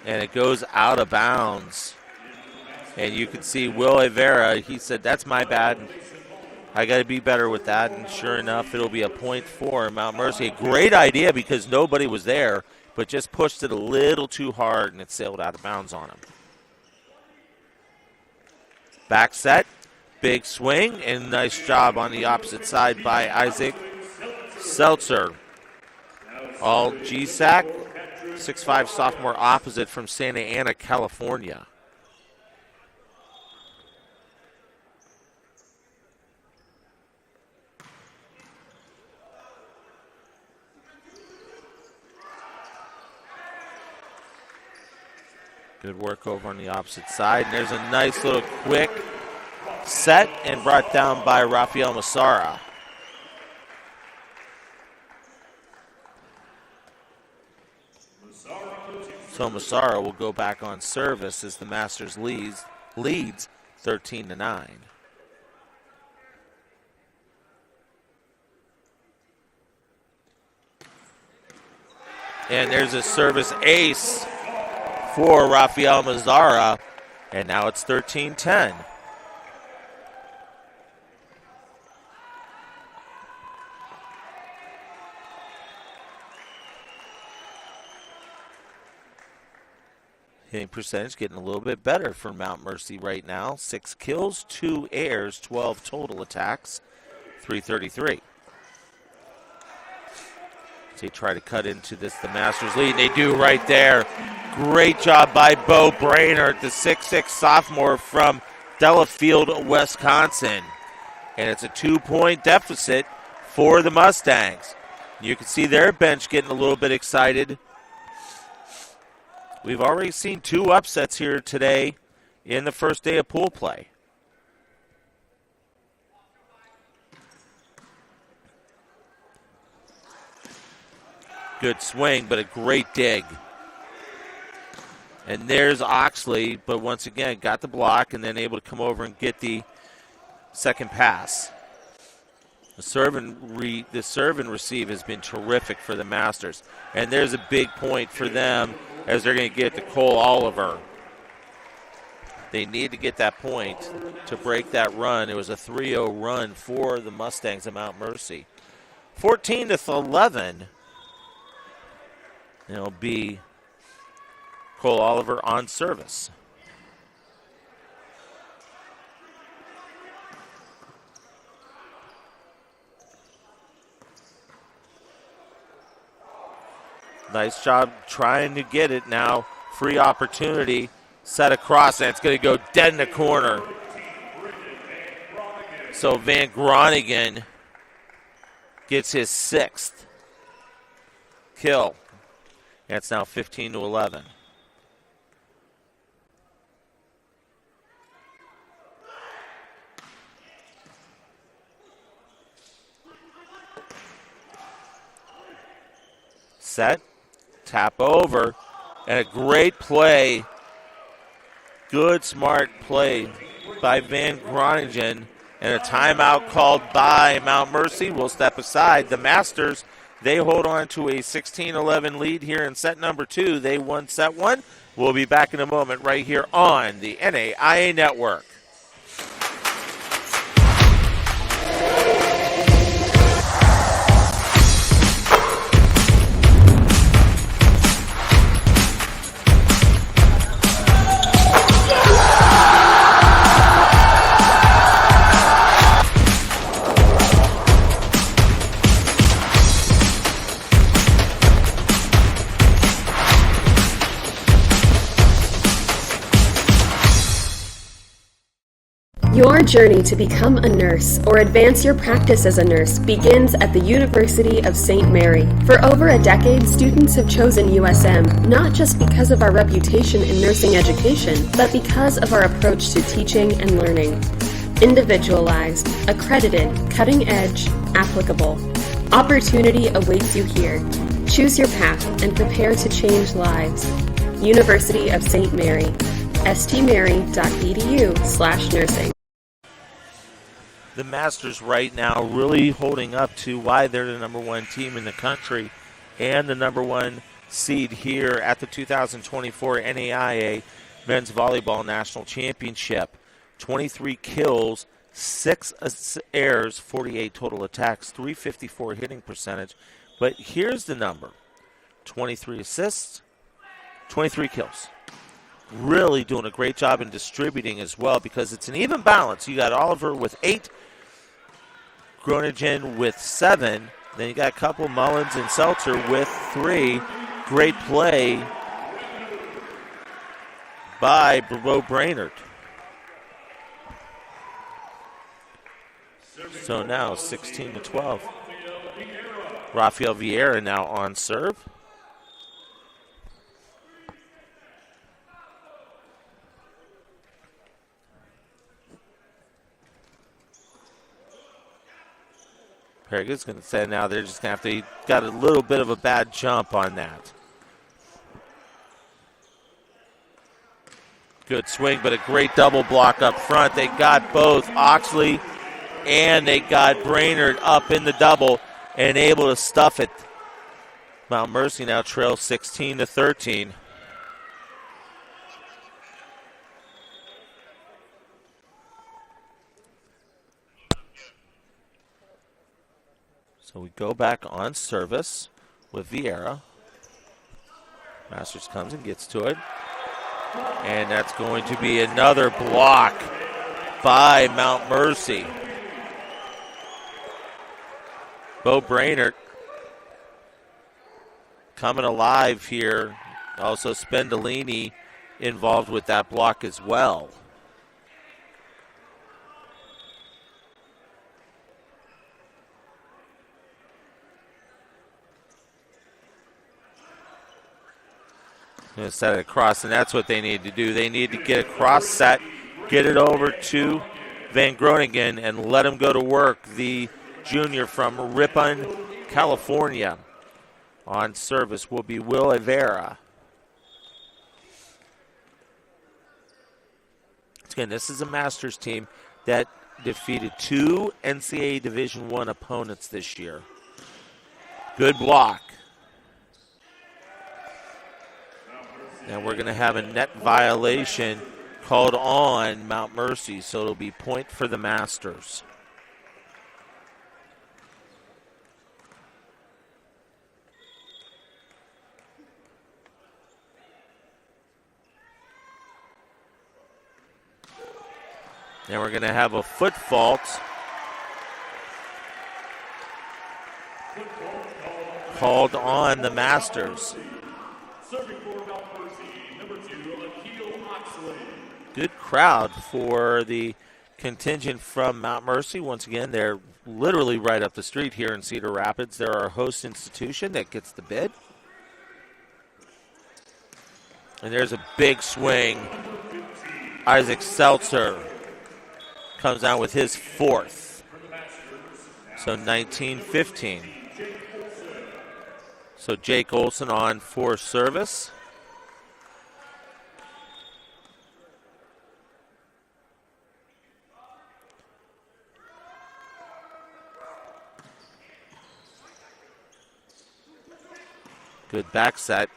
And it goes out of bounds. And you can see Will Avera, he said, that's my bad. I got to be better with that. And sure enough, it'll be a point for Mount Mercy. A great idea because nobody was there, but just pushed it a little too hard, and it sailed out of bounds on him. Back set, big swing, and nice job on the opposite side by Isaac Seltzer. All GSAC, 6'5" sophomore opposite from Santa Ana, California. Good work over on the opposite side. And there's a nice little quick set and brought down by Rafael Massara. So Massara will go back on service as the Masters leads 13-9. And there's a service ace for Rafael Mazzara, and now it's 13-10. Hitting percentage getting a little bit better for Mount Mercy right now. 6 kills, 2 airs, 12 total attacks, 333. They try to cut into the Masters lead, and they do right there. Great job by Bo Brainerd, the 6'6" sophomore from Delafield, Wisconsin. And it's a 2-point deficit for the Mustangs. You can see their bench getting a little bit excited. We've already seen 2 upsets here today in the first day of pool play. Good swing, but a great dig. And there's Oxley, but once again, got the block and then able to come over and get the second pass. The serve and receive has been terrific for the Masters. And there's a big point for them as they're going to get to Cole Oliver. They need to get that point to break that run. It was a 3-0 run for the Mustangs of Mount Mercy. 14-11. It'll be Cole Oliver on service. Nice job trying to get it now. Free opportunity. Set across, and it's going to go dead in the corner. So Van Groningen gets his 6th kill. That's now 15-11. Set, tap over, and a great play. Good, smart play by Van Groningen, and a timeout called by Mount Mercy. Will step aside. The Masters, they hold on to a 16-11 lead here in set number 2. They won set 1. We'll be back in a moment right here on the NAIA Network. Your journey to become a nurse or advance your practice as a nurse begins at the University of St. Mary. For over a decade, students have chosen USM not just because of our reputation in nursing education, but because of our approach to teaching and learning. Individualized, accredited, cutting edge, applicable. Opportunity awaits you here. Choose your path and prepare to change lives. University of St. Mary. stmary.edu/nursing. The Masters right now really holding up to why they're the number one team in the country and the number one seed here at the 2024 NAIA Men's Volleyball National Championship. 23 kills, 6 errors, 48 total attacks, 354 hitting percentage. But here's the number. 23 assists, 23 kills. Really doing a great job in distributing as well because it's an even balance. You got Oliver with 8, Groningen with 7. Then you got a couple Mullins and Seltzer with 3. Great play by Bo Brainerd. So now 16-12. Rafael Vieira now on serve. Paragood's going to say now they're just going to have to, he got a little bit of a bad jump on that. Good swing, but a great double block up front. They got both Oxley and they got Brainerd up in the double and able to stuff it. Mount Mercy now trails 16-13. So we go back on service with Vieira. Masters comes and gets to it. And that's going to be another block by Mount Mercy. Bo Brainerd coming alive here. Also Spendolini involved with that block as well. Going to set it across, and that's what they need to do. They need to get a cross set, get it over to Van Groningen, and let him go to work. The junior from Ripon, California. On service will be Will Avera. Again, this is a Masters team that defeated 2 NCAA Division I opponents this year. Good block. And we're going to have a net violation called on Mount Mercy, so it'll be point for the Masters. And we're going to have a foot fault called on the Masters. Good crowd for the contingent from Mount Mercy. Once again, they're literally right up the street here in Cedar Rapids. They're our host institution that gets the bid. And there's a big swing. Isaac Seltzer comes down with his 4th. So 19-15. So Jake Olson on for service. Good back set.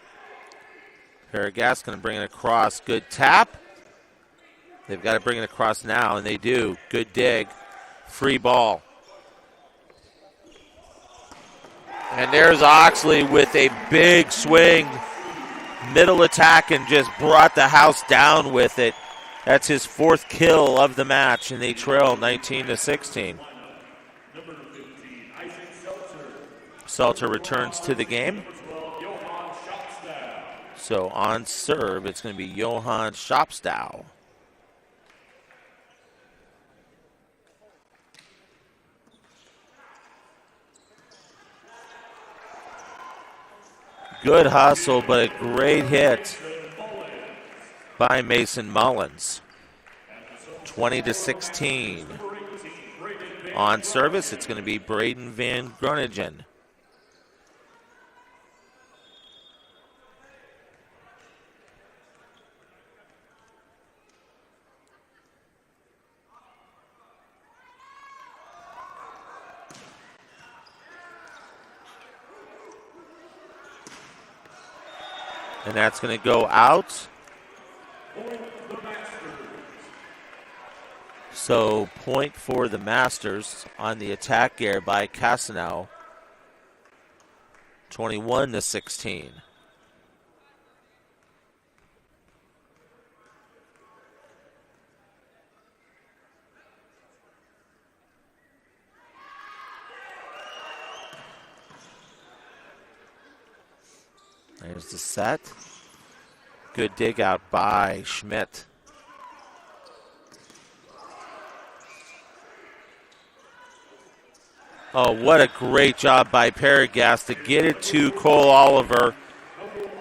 Paragas going to bring it across. Good tap. They've got to bring it across now, and they do. Good dig. Free ball. And there's Oxley with a big swing. Middle attack and just brought the house down with it. That's his 4th kill of the match, and they trail 19-16. Seltzer returns to the game. So on serve, it's going to be Johann Schopstow. Good hustle, but a great hit by Mason Mullins. 20-16. On service, it's going to be Braden Van Groningen. And that's going to go out. So point for the Masters on the attack here by Casanel. 21-16. There's the set. Good dig out by Schmidt. Oh, what a great job by Paragast to get it to Cole Oliver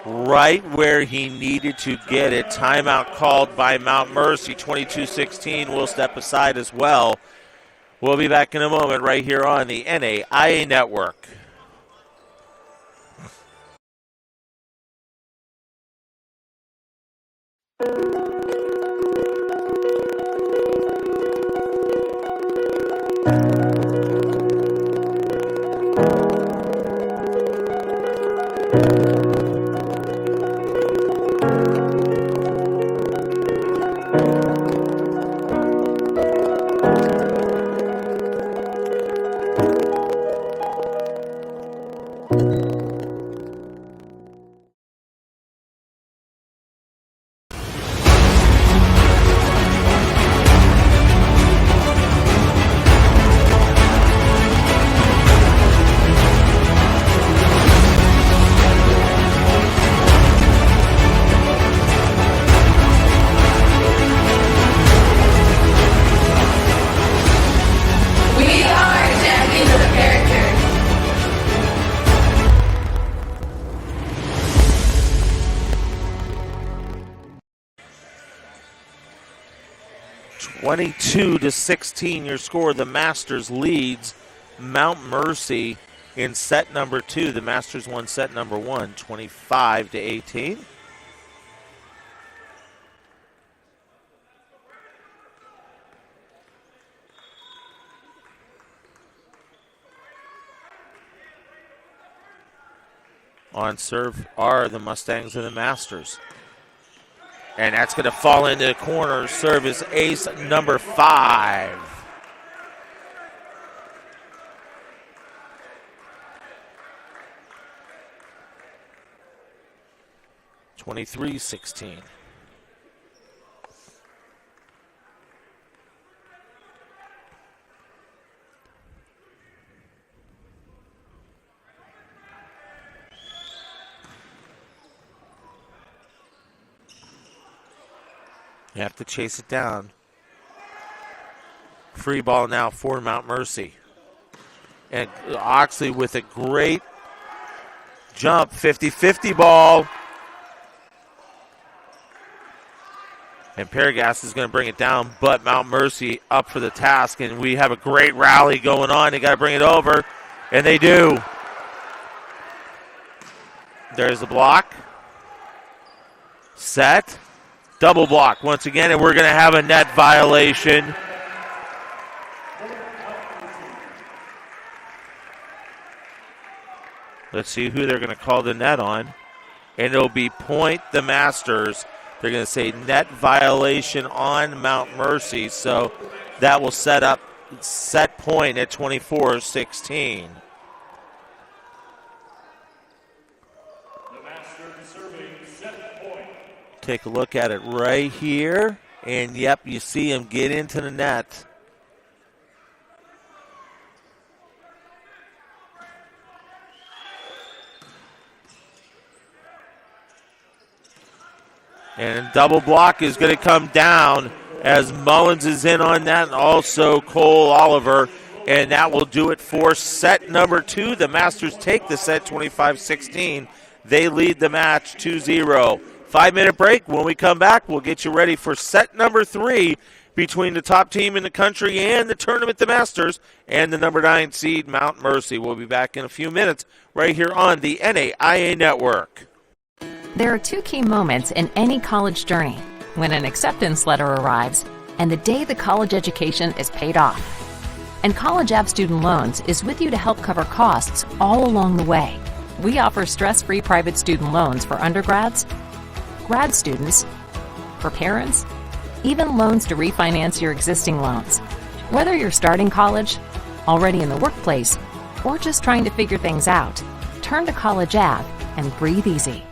right where he needed to get it. Timeout called by Mount Mercy. 22-16 will step aside as well. We'll be back in a moment right here on the NAIA Network. We are champions of character. 22-16, your score. The Masters leads Mount Mercy in set number 2. The Masters won set number 1, 25-18. On serve are the Mustangs and the Masters. And that's going to fall into the corner. Service ace number 5. (23-16). You have to chase it down. Free ball now for Mount Mercy. And Oxley with a great jump. 50-50 ball. And Paragast is going to bring it down, but Mount Mercy up for the task. And we have a great rally going on. They got to bring it over. And they do. There's the block. Set. Double block once again, and we're going to have a net violation. Let's see who they're going to call the net on. And it'll be point the Masters. They're going to say net violation on Mount Mercy. So that will set point at 24-16. Take a look at it right here. And, yep, you see him get into the net. And double block is going to come down as Mullins is in on that, and also Cole Oliver. And that will do it for set number 2. The Masters take the set 25-16 They lead the match 2-0. 5-minute break. When we come back, we'll get you ready for set number 3 between the top team in the country and the tournament, the Masters, and the number 9 seed, Mount Mercy. We'll be back in a few minutes right here on the NAIA Network. There are 2 key moments in any college journey: when an acceptance letter arrives and the day the college education is paid off. And College Ave Student Loans is with you to help cover costs all along the way. We offer stress-free private student loans for undergrads, grad students, for parents, even loans to refinance your existing loans. Whether you're starting college, already in the workplace, or just trying to figure things out, turn to College Ave and breathe easy.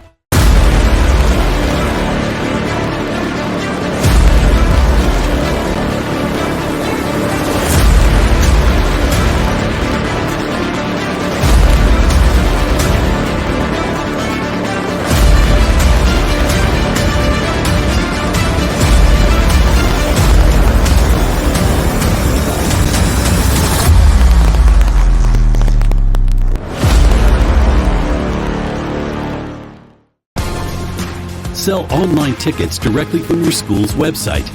Sell online tickets directly from your school's website.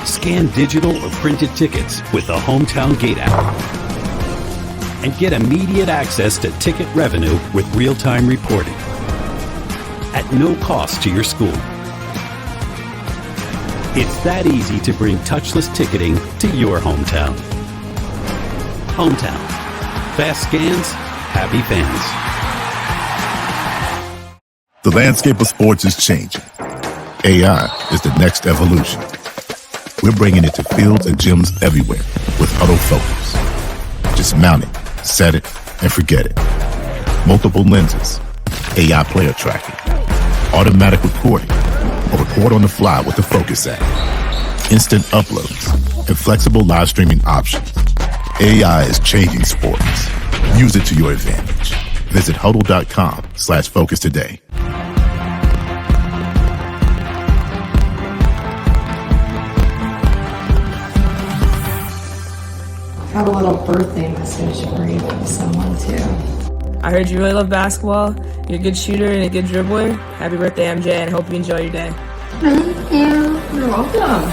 Scan digital or printed tickets with the Hometown Gate app. And get immediate access to ticket revenue with real-time reporting at no cost to your school. It's that easy to bring touchless ticketing to your hometown. Hometown. Fast scans, happy fans. The landscape of sports is changing. AI is the next evolution. We're bringing it to fields and gyms everywhere with Huddle Focus. Just mount it, set it, and forget it. Multiple lenses, AI player tracking, automatic reporting, or record on the fly with the Focus app. Instant uploads and flexible live streaming options. AI is changing sports. Use it to your advantage. Visit huddle.com/focus today. I have a little birthday message for you from someone too. I heard you really love basketball. You're a good shooter and a good dribbler. Happy birthday, MJ, and hope you enjoy your day. Thank you. You're welcome.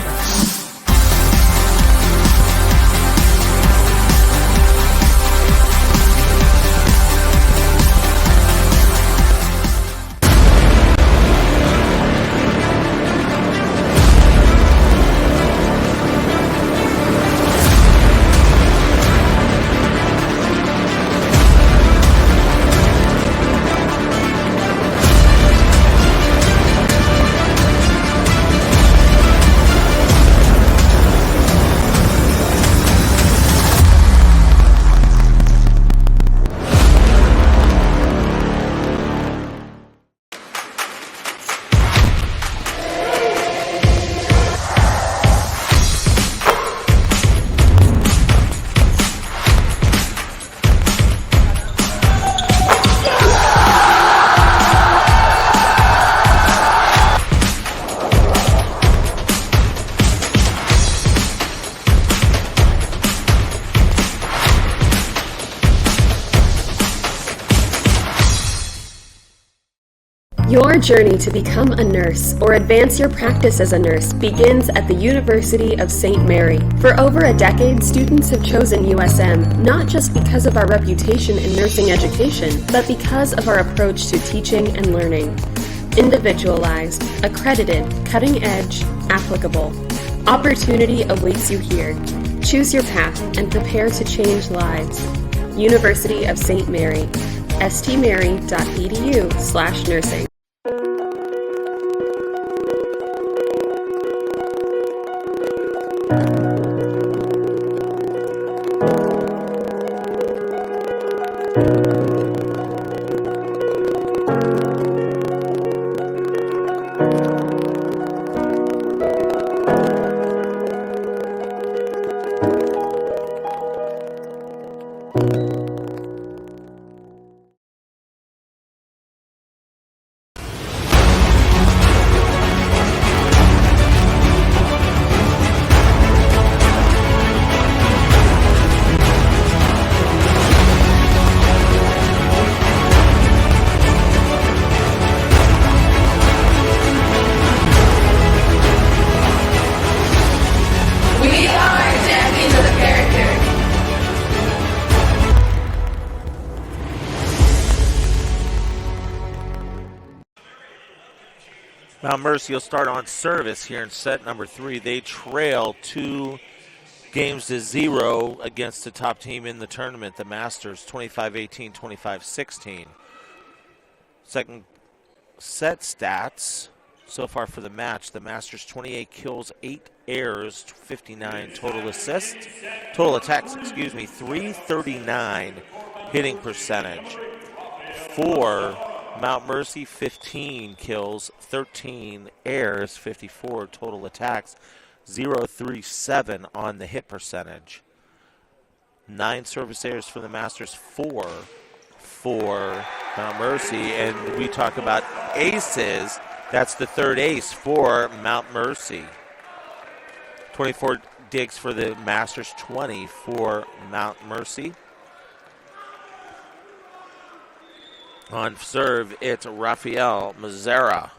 Your journey to become a nurse or advance your practice as a nurse begins at the University of St. Mary. For over a decade, students have chosen USM not just because of our reputation in nursing education, but because of our approach to teaching and learning. Individualized, accredited, cutting edge, applicable. Opportunity awaits you here. Choose your path and prepare to change lives. University of St. Mary. stmary.edu/nursing. Mount Mercy will start on service here in set number 3. They trail 2-0 against the top team in the tournament, the Masters, 25-18, 25-16. Second set stats so far for the match: the Masters 28 kills, 8 errors, 59 total attacks, 339 hitting percentage. For Mount Mercy, 15 kills, 13 errors, 54 total attacks, 0.37 on the hit percentage. 9 service errors for the Masters, 4 for Mount Mercy. And we talk about aces. That's the third ace for Mount Mercy. 24 digs for the Masters, 20 for Mount Mercy. On serve, it's Rafael Mazzara.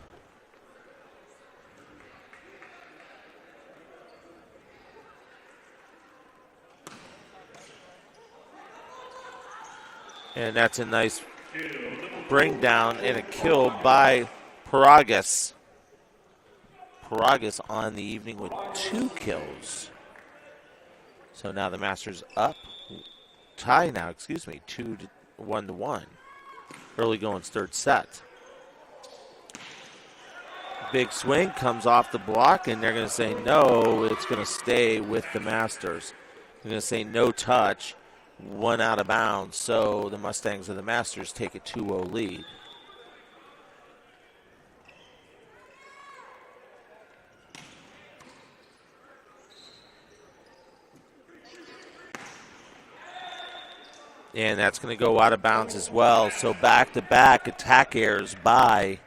And that's a nice bring down and a kill by Paragas. Paragas on the evening with 2 kills. So now the Masters up. Tie now, 1-1. Early goings third set. Big swing comes off the block, and they're going to say no. It's going to stay with the Masters. They're going to say no touch, 1 out of bounds. So the Mustangs of the Masters take a 2-0 lead. And that's going to go out of bounds as well. So back-to-back attack errors by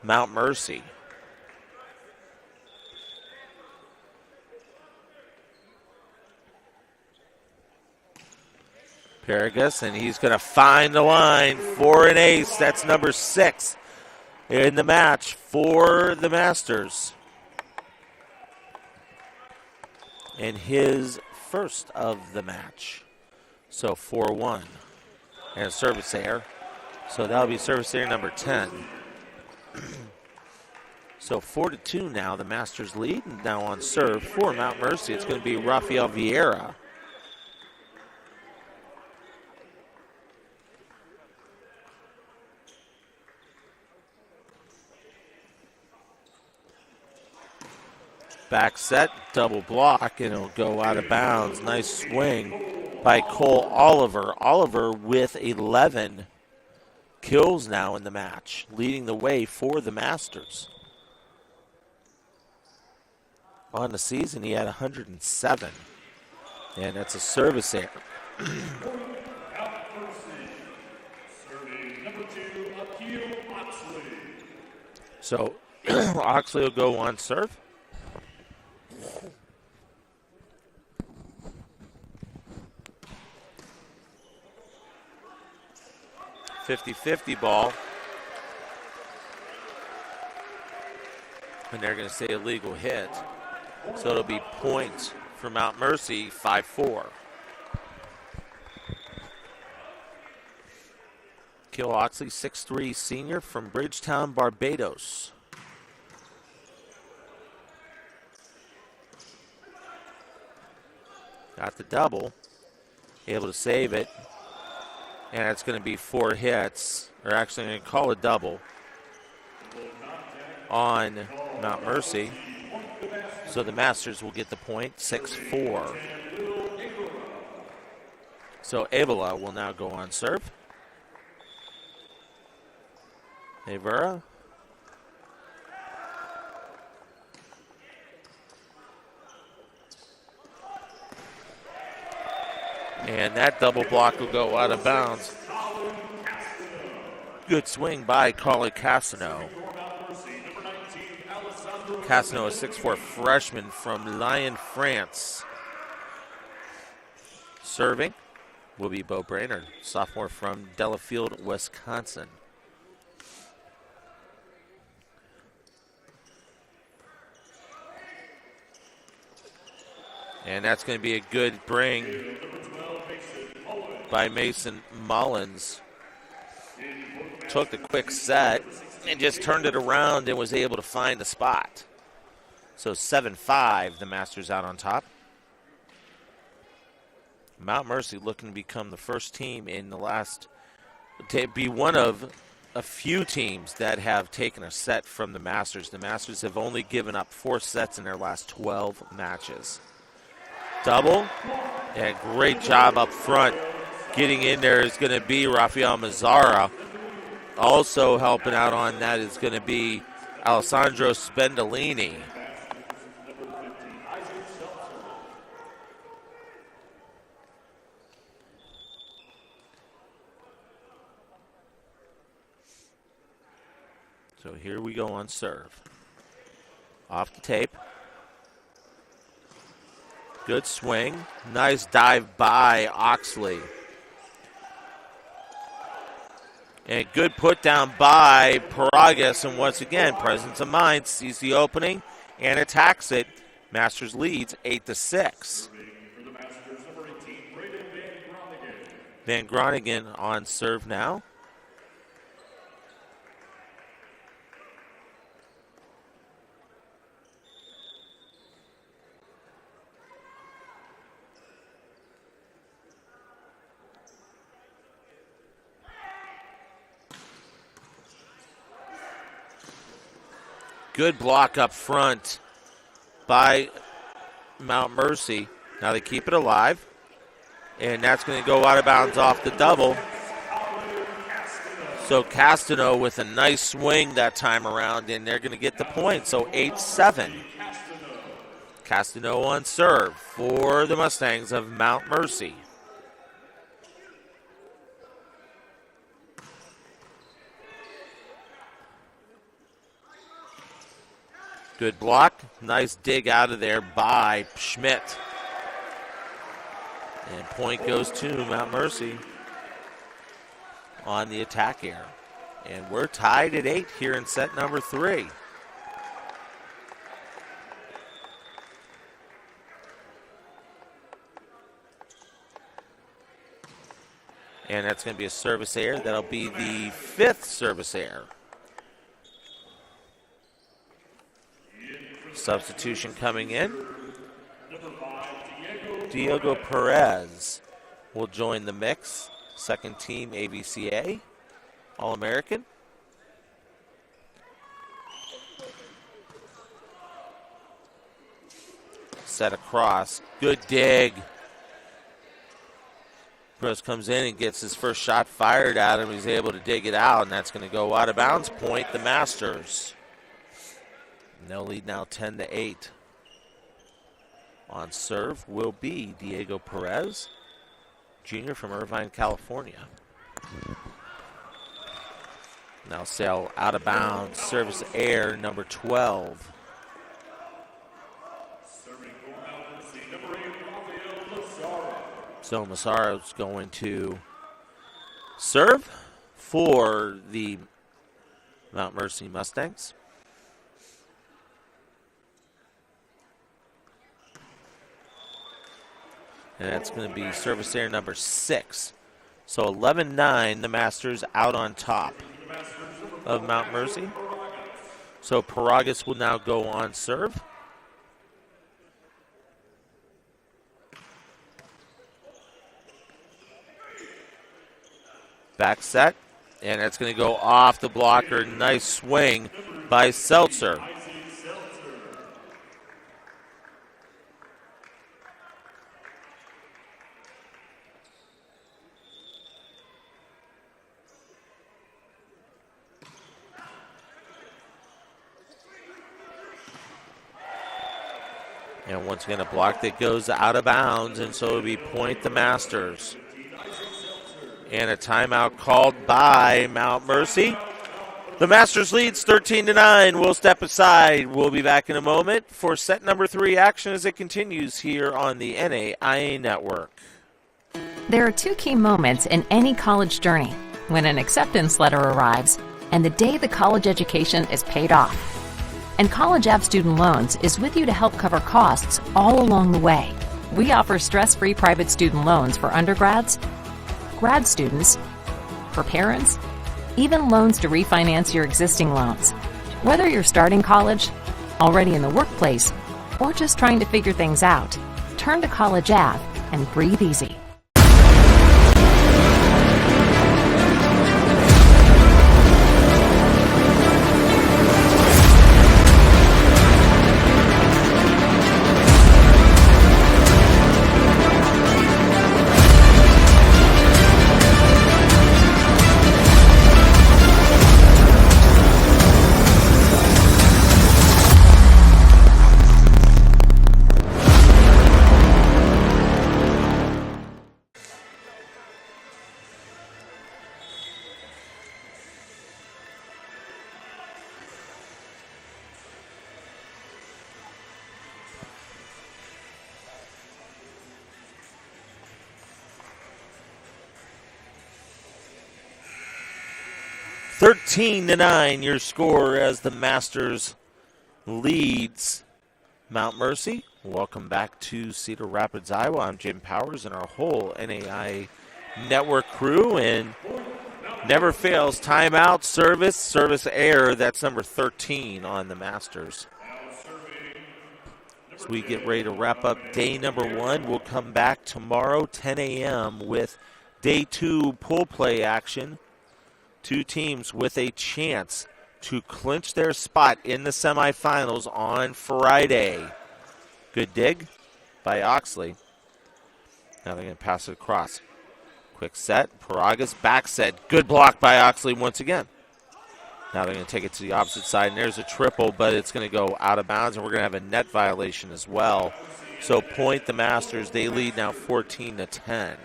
Mount Mercy. Paragas, and he's going to find the line for an ace. That's number 6 in the match for the Masters. And his first of the match. So 4-1. And a service error. So that'll be service error number 10. So 4-2 now. The Masters lead. And now on serve for Mount Mercy, it's going to be Rafael Vieira. Back set, double block, and it'll go out of bounds. Nice swing by Cole Oliver. Oliver with 11 kills now in the match, leading the way for the Masters. On the season, he had 107, and that's a service error. So Oxley will go on serve. 50-50 ball. And they're going to say illegal hit. So it'll be points for Mount Mercy, 5-4. Gil Oxley, 6'3", senior from Bridgetown, Barbados. Got the double. Able to save it. And it's going to be 4 hits, or actually I'm going to call a double on Mount Mercy. So the Masters will get the point, 6-4. So Avila will now go on serve. Avera. And that double block will go out of bounds. Good swing by Carly Cassano. Cassano, a 6'4" freshman from Lyon, France. Serving will be Bo Brainerd, sophomore from Delafield, Wisconsin. And that's going to be a good bring by Mason Mullins. Took the quick set and just turned it around and was able to find the spot. So 7-5, the Masters out on top. Mount Mercy looking to become the first team in the last, to be one of a few teams that have taken a set from the Masters. The Masters have only given up 4 sets in their last 12 matches. Double, and great job up front. Getting in there is going to be Rafael Mazzara. Also helping out on that is going to be Alessandro Spendolini. So here we go on serve. Off the tape. Good swing. Nice dive by Oxley. And good put down by Paragas. And once again, presence of mind, sees the opening and attacks it. Masters leads 8-6. Van Groningen on serve now. Good block up front by Mount Mercy. Now they keep it alive. And that's going to go out of bounds off the double. So Castano with a nice swing that time around, and they're going to get the point. So 8-7. Castano on serve for the Mustangs of Mount Mercy. Good block. Nice dig out of there by Schmidt. And point goes to Mount Mercy on the attack here. And we're tied at 8 here in set number 3. And that's going to be a service error. That'll be the 5th service error. Substitution coming in. Diego Perez will join the mix. Second team ABCA, All-American. Set across. Good dig. Perez comes in and gets his first shot fired at him. He's able to dig it out, and that's going to go out of bounds. Point the Masters. And they'll lead now 10-8. On serve will be Diego Perez, junior from Irvine, California. Now sail out of bounds, service error number 12. So Massaro's going to serve for the Mount Mercy Mustangs. And that's going to be service error number 6. So 11-9, the Masters out on top of Mount Mercy. So Paragas will now go on serve. Back set. And that's going to go off the blocker. Nice swing by Seltzer. And once again, a block that goes out of bounds, and so it'll be point the Masters. And a timeout called by Mount Mercy. The Masters leads 13-9. We'll step aside. We'll be back in a moment for set number 3 action as it continues here on the NAIA Network. There are 2 key moments in any college journey: when an acceptance letter arrives and the day the college education is paid off. And College Ave Student Loans is with you to help cover costs all along the way. We offer stress-free private student loans for undergrads, grad students, for parents, even loans to refinance your existing loans. Whether you're starting college, already in the workplace, or just trying to figure things out, turn to College Ave and breathe easy. Thirteen to 9, your score as the Masters leads Mount Mercy. Welcome back to Cedar Rapids, Iowa. I'm Jim Powers and our whole NAIA network crew. And never fails, timeout, service error. That's number 13 on the Masters. As we get ready to wrap up day number 1, we'll come back tomorrow, 10 a.m. with day 2 pool play action. 2 teams with a chance to clinch their spot in the semifinals on Friday. Good dig by Oxley. Now they're going to pass it across. Quick set. Paragas back set. Good block by Oxley once again. Now they're going to take it to the opposite side, and there's a triple, but it's going to go out of bounds, and we're going to have a net violation as well. So point the Masters. They lead now 14 to 10.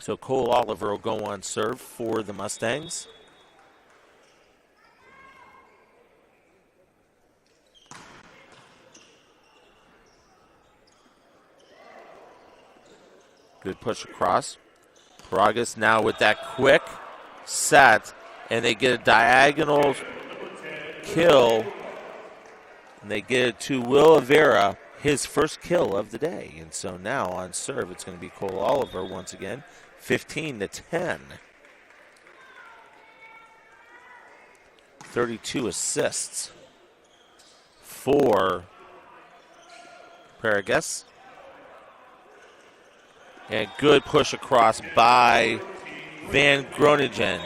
So Cole Oliver will go on serve for the Mustangs. Good push across. Paragas now with that quick set, and they get a diagonal kill, and they get it to Will Avera, his first kill of the day. And so now on serve, it's going to be Cole Oliver once again. 15 to 10. 32 assists for Paragas. And good push across by Van Groningen.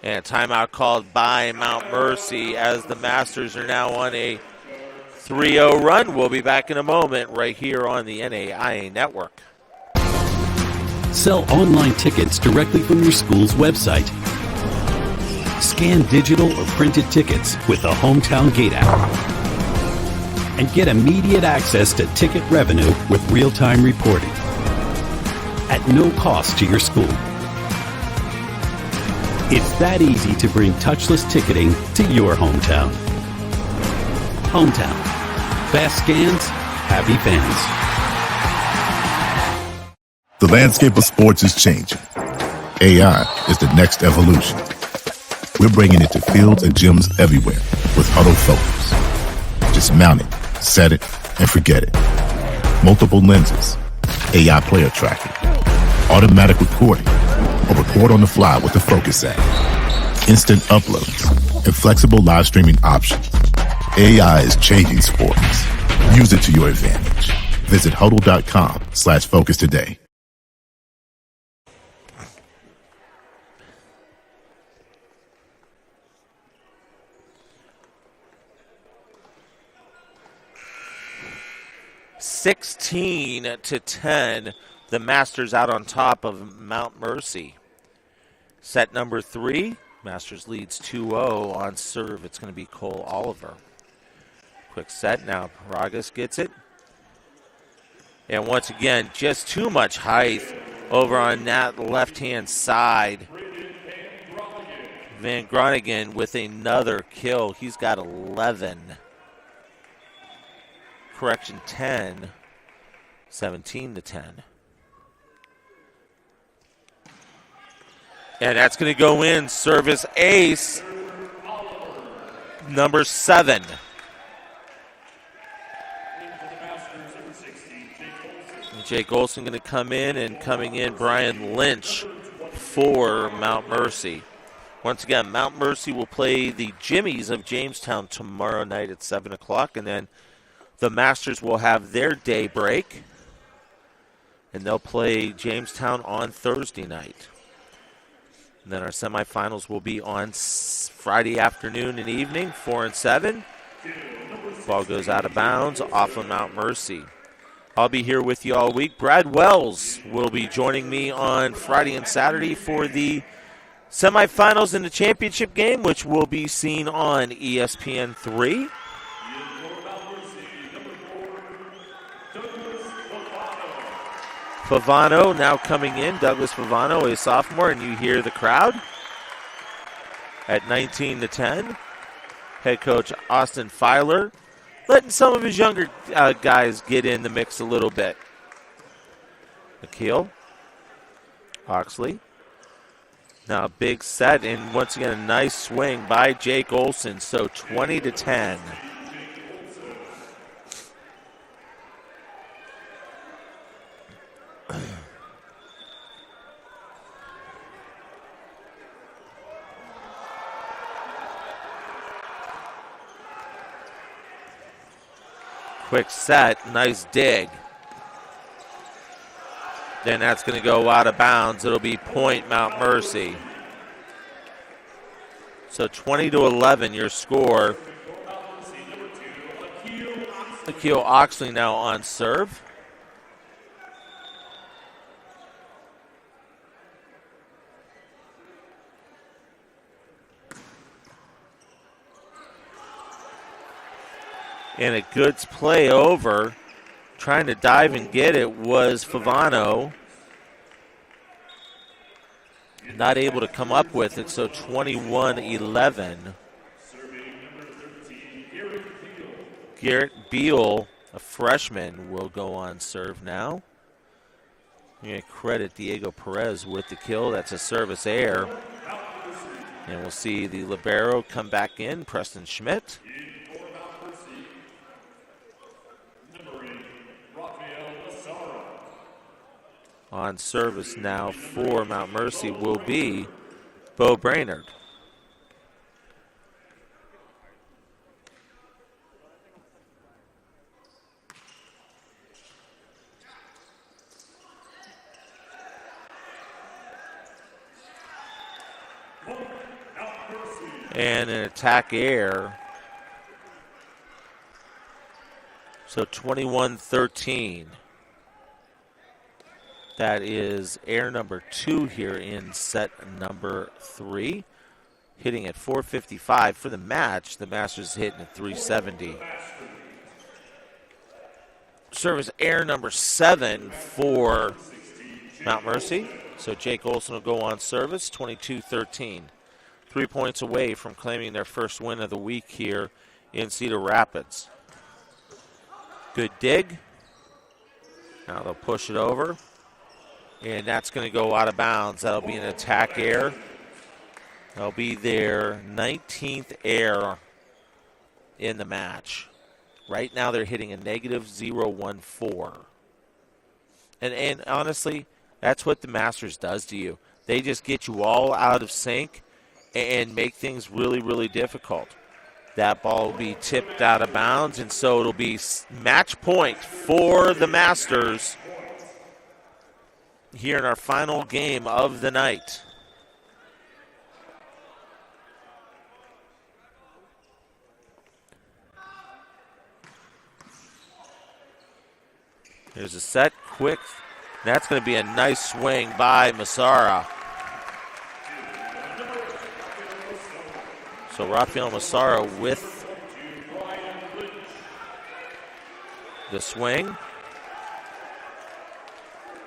And a timeout called by Mount Mercy as the Masters are now on a 3-0 run. We'll be back in a moment right here on the NAIA Network. Sell online tickets directly from your school's website. Scan digital or printed tickets with the Hometown Gate app. And get immediate access to ticket revenue with real-time reporting. At no cost to your school. It's that easy to bring touchless ticketing to your hometown. Hometown. Fast scans, happy fans. The landscape of sports is changing. AI is the next evolution. We're bringing it to fields and gyms everywhere with Huddle Focus. Just mount it, set it, and forget it. Multiple lenses, AI player tracking, automatic recording, or record on the fly with the Focus app. Instant uploads and flexible live streaming options. AI is changing sports. Use it to your advantage. Visit huddle.com/focus today. (16-10), the Masters out on top of Mount Mercy. Set number 3, Masters leads 2-0 on serve. It's going to be Cole Oliver. Quick set now. Paragas gets it. And once again, just too much height over on that left-hand side. Van Groningen with another kill. He's got 11. Correction, 10. 17-10. And that's going to go in. Service ace, number 7. Jake Olson going to come in, and coming in, Brian Lynch for Mount Mercy. Once again, Mount Mercy will play the Jimmies of Jamestown tomorrow night at 7 o'clock, and then the Masters will have their day break, and they'll play Jamestown on Thursday night. And then our semifinals will be on Friday afternoon and evening, 4 and 7. Ball goes out of bounds off of Mount Mercy. I'll be here with you all week. Brad Wells will be joining me on Friday and Saturday for the semifinals in the championship game, which will be seen on ESPN 3. Favano now coming in, Douglas Favano, a sophomore, and you hear the crowd at 19-10. Head coach Austin Filer letting some of his younger guys get in the mix a little bit. Akil, Oxley. Now a big set, and once again a nice swing by Jake Olson, so 20-10. Quick set, nice dig. Then that's going to go out of bounds. It'll be point Mount Mercy. So 20-11 your score. Akil Oxley now on serve. And a goods play over. Trying to dive and get it was Favano. Not able to come up with it, so 21-11. Garrett Beal, a freshman, will go on serve now. I'm going to credit Diego Perez with the kill. That's a service error. And we'll see the libero come back in, Preston Schmidt. On service now for Mount Mercy will be Bo Brainerd. And an attack air. So 21-13. That is air number 2 here in set number 3. Hitting at 455 for the match. The Masters hitting at 370. Service air number 7 for Mount Mercy. So Jake Olson will go on service, 22-13. 3 points away from claiming their first win of the week here in Cedar Rapids. Good dig. Now they'll push it over. And that's going to go out of bounds. That'll be an attack air. That'll be their 19th air in the match. Right now they're hitting a negative 0.14. And honestly, that's what the Masters does to you. They just get you all out of sync and make things really, really difficult. That ball will be tipped out of bounds, and so it'll be match point for the Masters here in our final game of the night. There's a set, quick. That's going to be a nice swing by Massara. So Rafael Massara with the swing.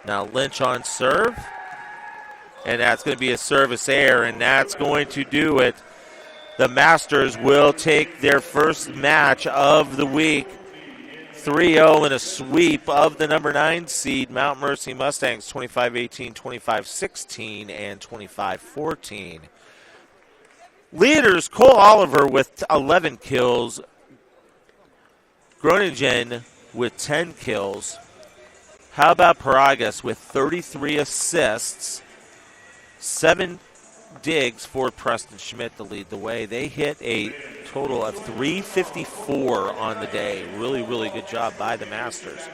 Now Lynch on serve. And that's going to be a service error, and that's going to do it. The Masters will take their first match of the week. 3-0 in a sweep of the number 9 seed, Mount Mercy Mustangs, 25-18, 25-16, and 25-14. Leaders, Cole Oliver with 11 kills. Groningen with 10 kills. How about Paragas with 33 assists, 7 digs for Preston Schmidt to lead the way. They hit a total of 354 on the day. Really, really good job by the Masters.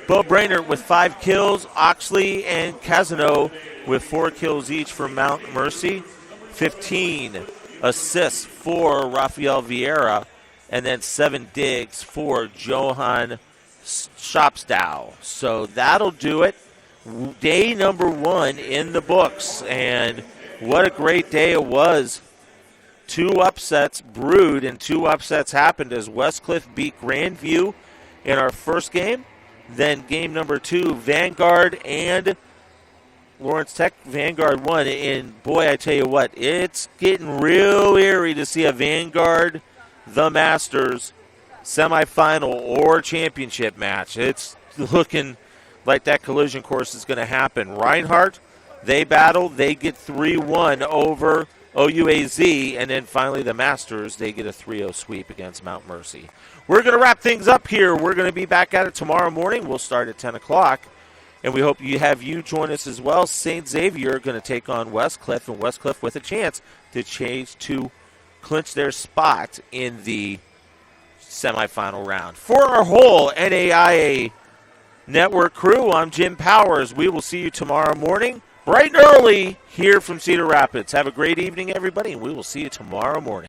Bo Brainerd with 5 kills. Oxley and Casino with 4 kills each for Mount Mercy. 15 assists for Rafael Vieira. And then 7 digs for Johan Shopstow. So that'll do it. Day number 1 in the books. And what a great day it was. 2 upsets brewed and 2 upsets happened as Westcliff beat Grandview in our first game. Then game number 2, Vanguard and Lawrence Tech. Vanguard won. And boy, I tell you what, it's getting real eerie to see a Vanguard, the Masters, semifinal or championship match. It's looking like that collision course is going to happen. Reinhardt, they battle. They get 3-1 over OUAZ. And then finally the Masters, they get a 3-0 sweep against Mount Mercy. We're going to wrap things up here. We're going to be back at it tomorrow morning. We'll start at 10 o'clock. And we hope you join us as well. St. Xavier going to take on Westcliff. And Westcliff with a chance to clinch their spot in the semifinal round. For our whole NAIA Network crew, I'm Jim Powers. We will see you tomorrow morning, bright and early, here from Cedar Rapids. Have a great evening, everybody, and we will see you tomorrow morning.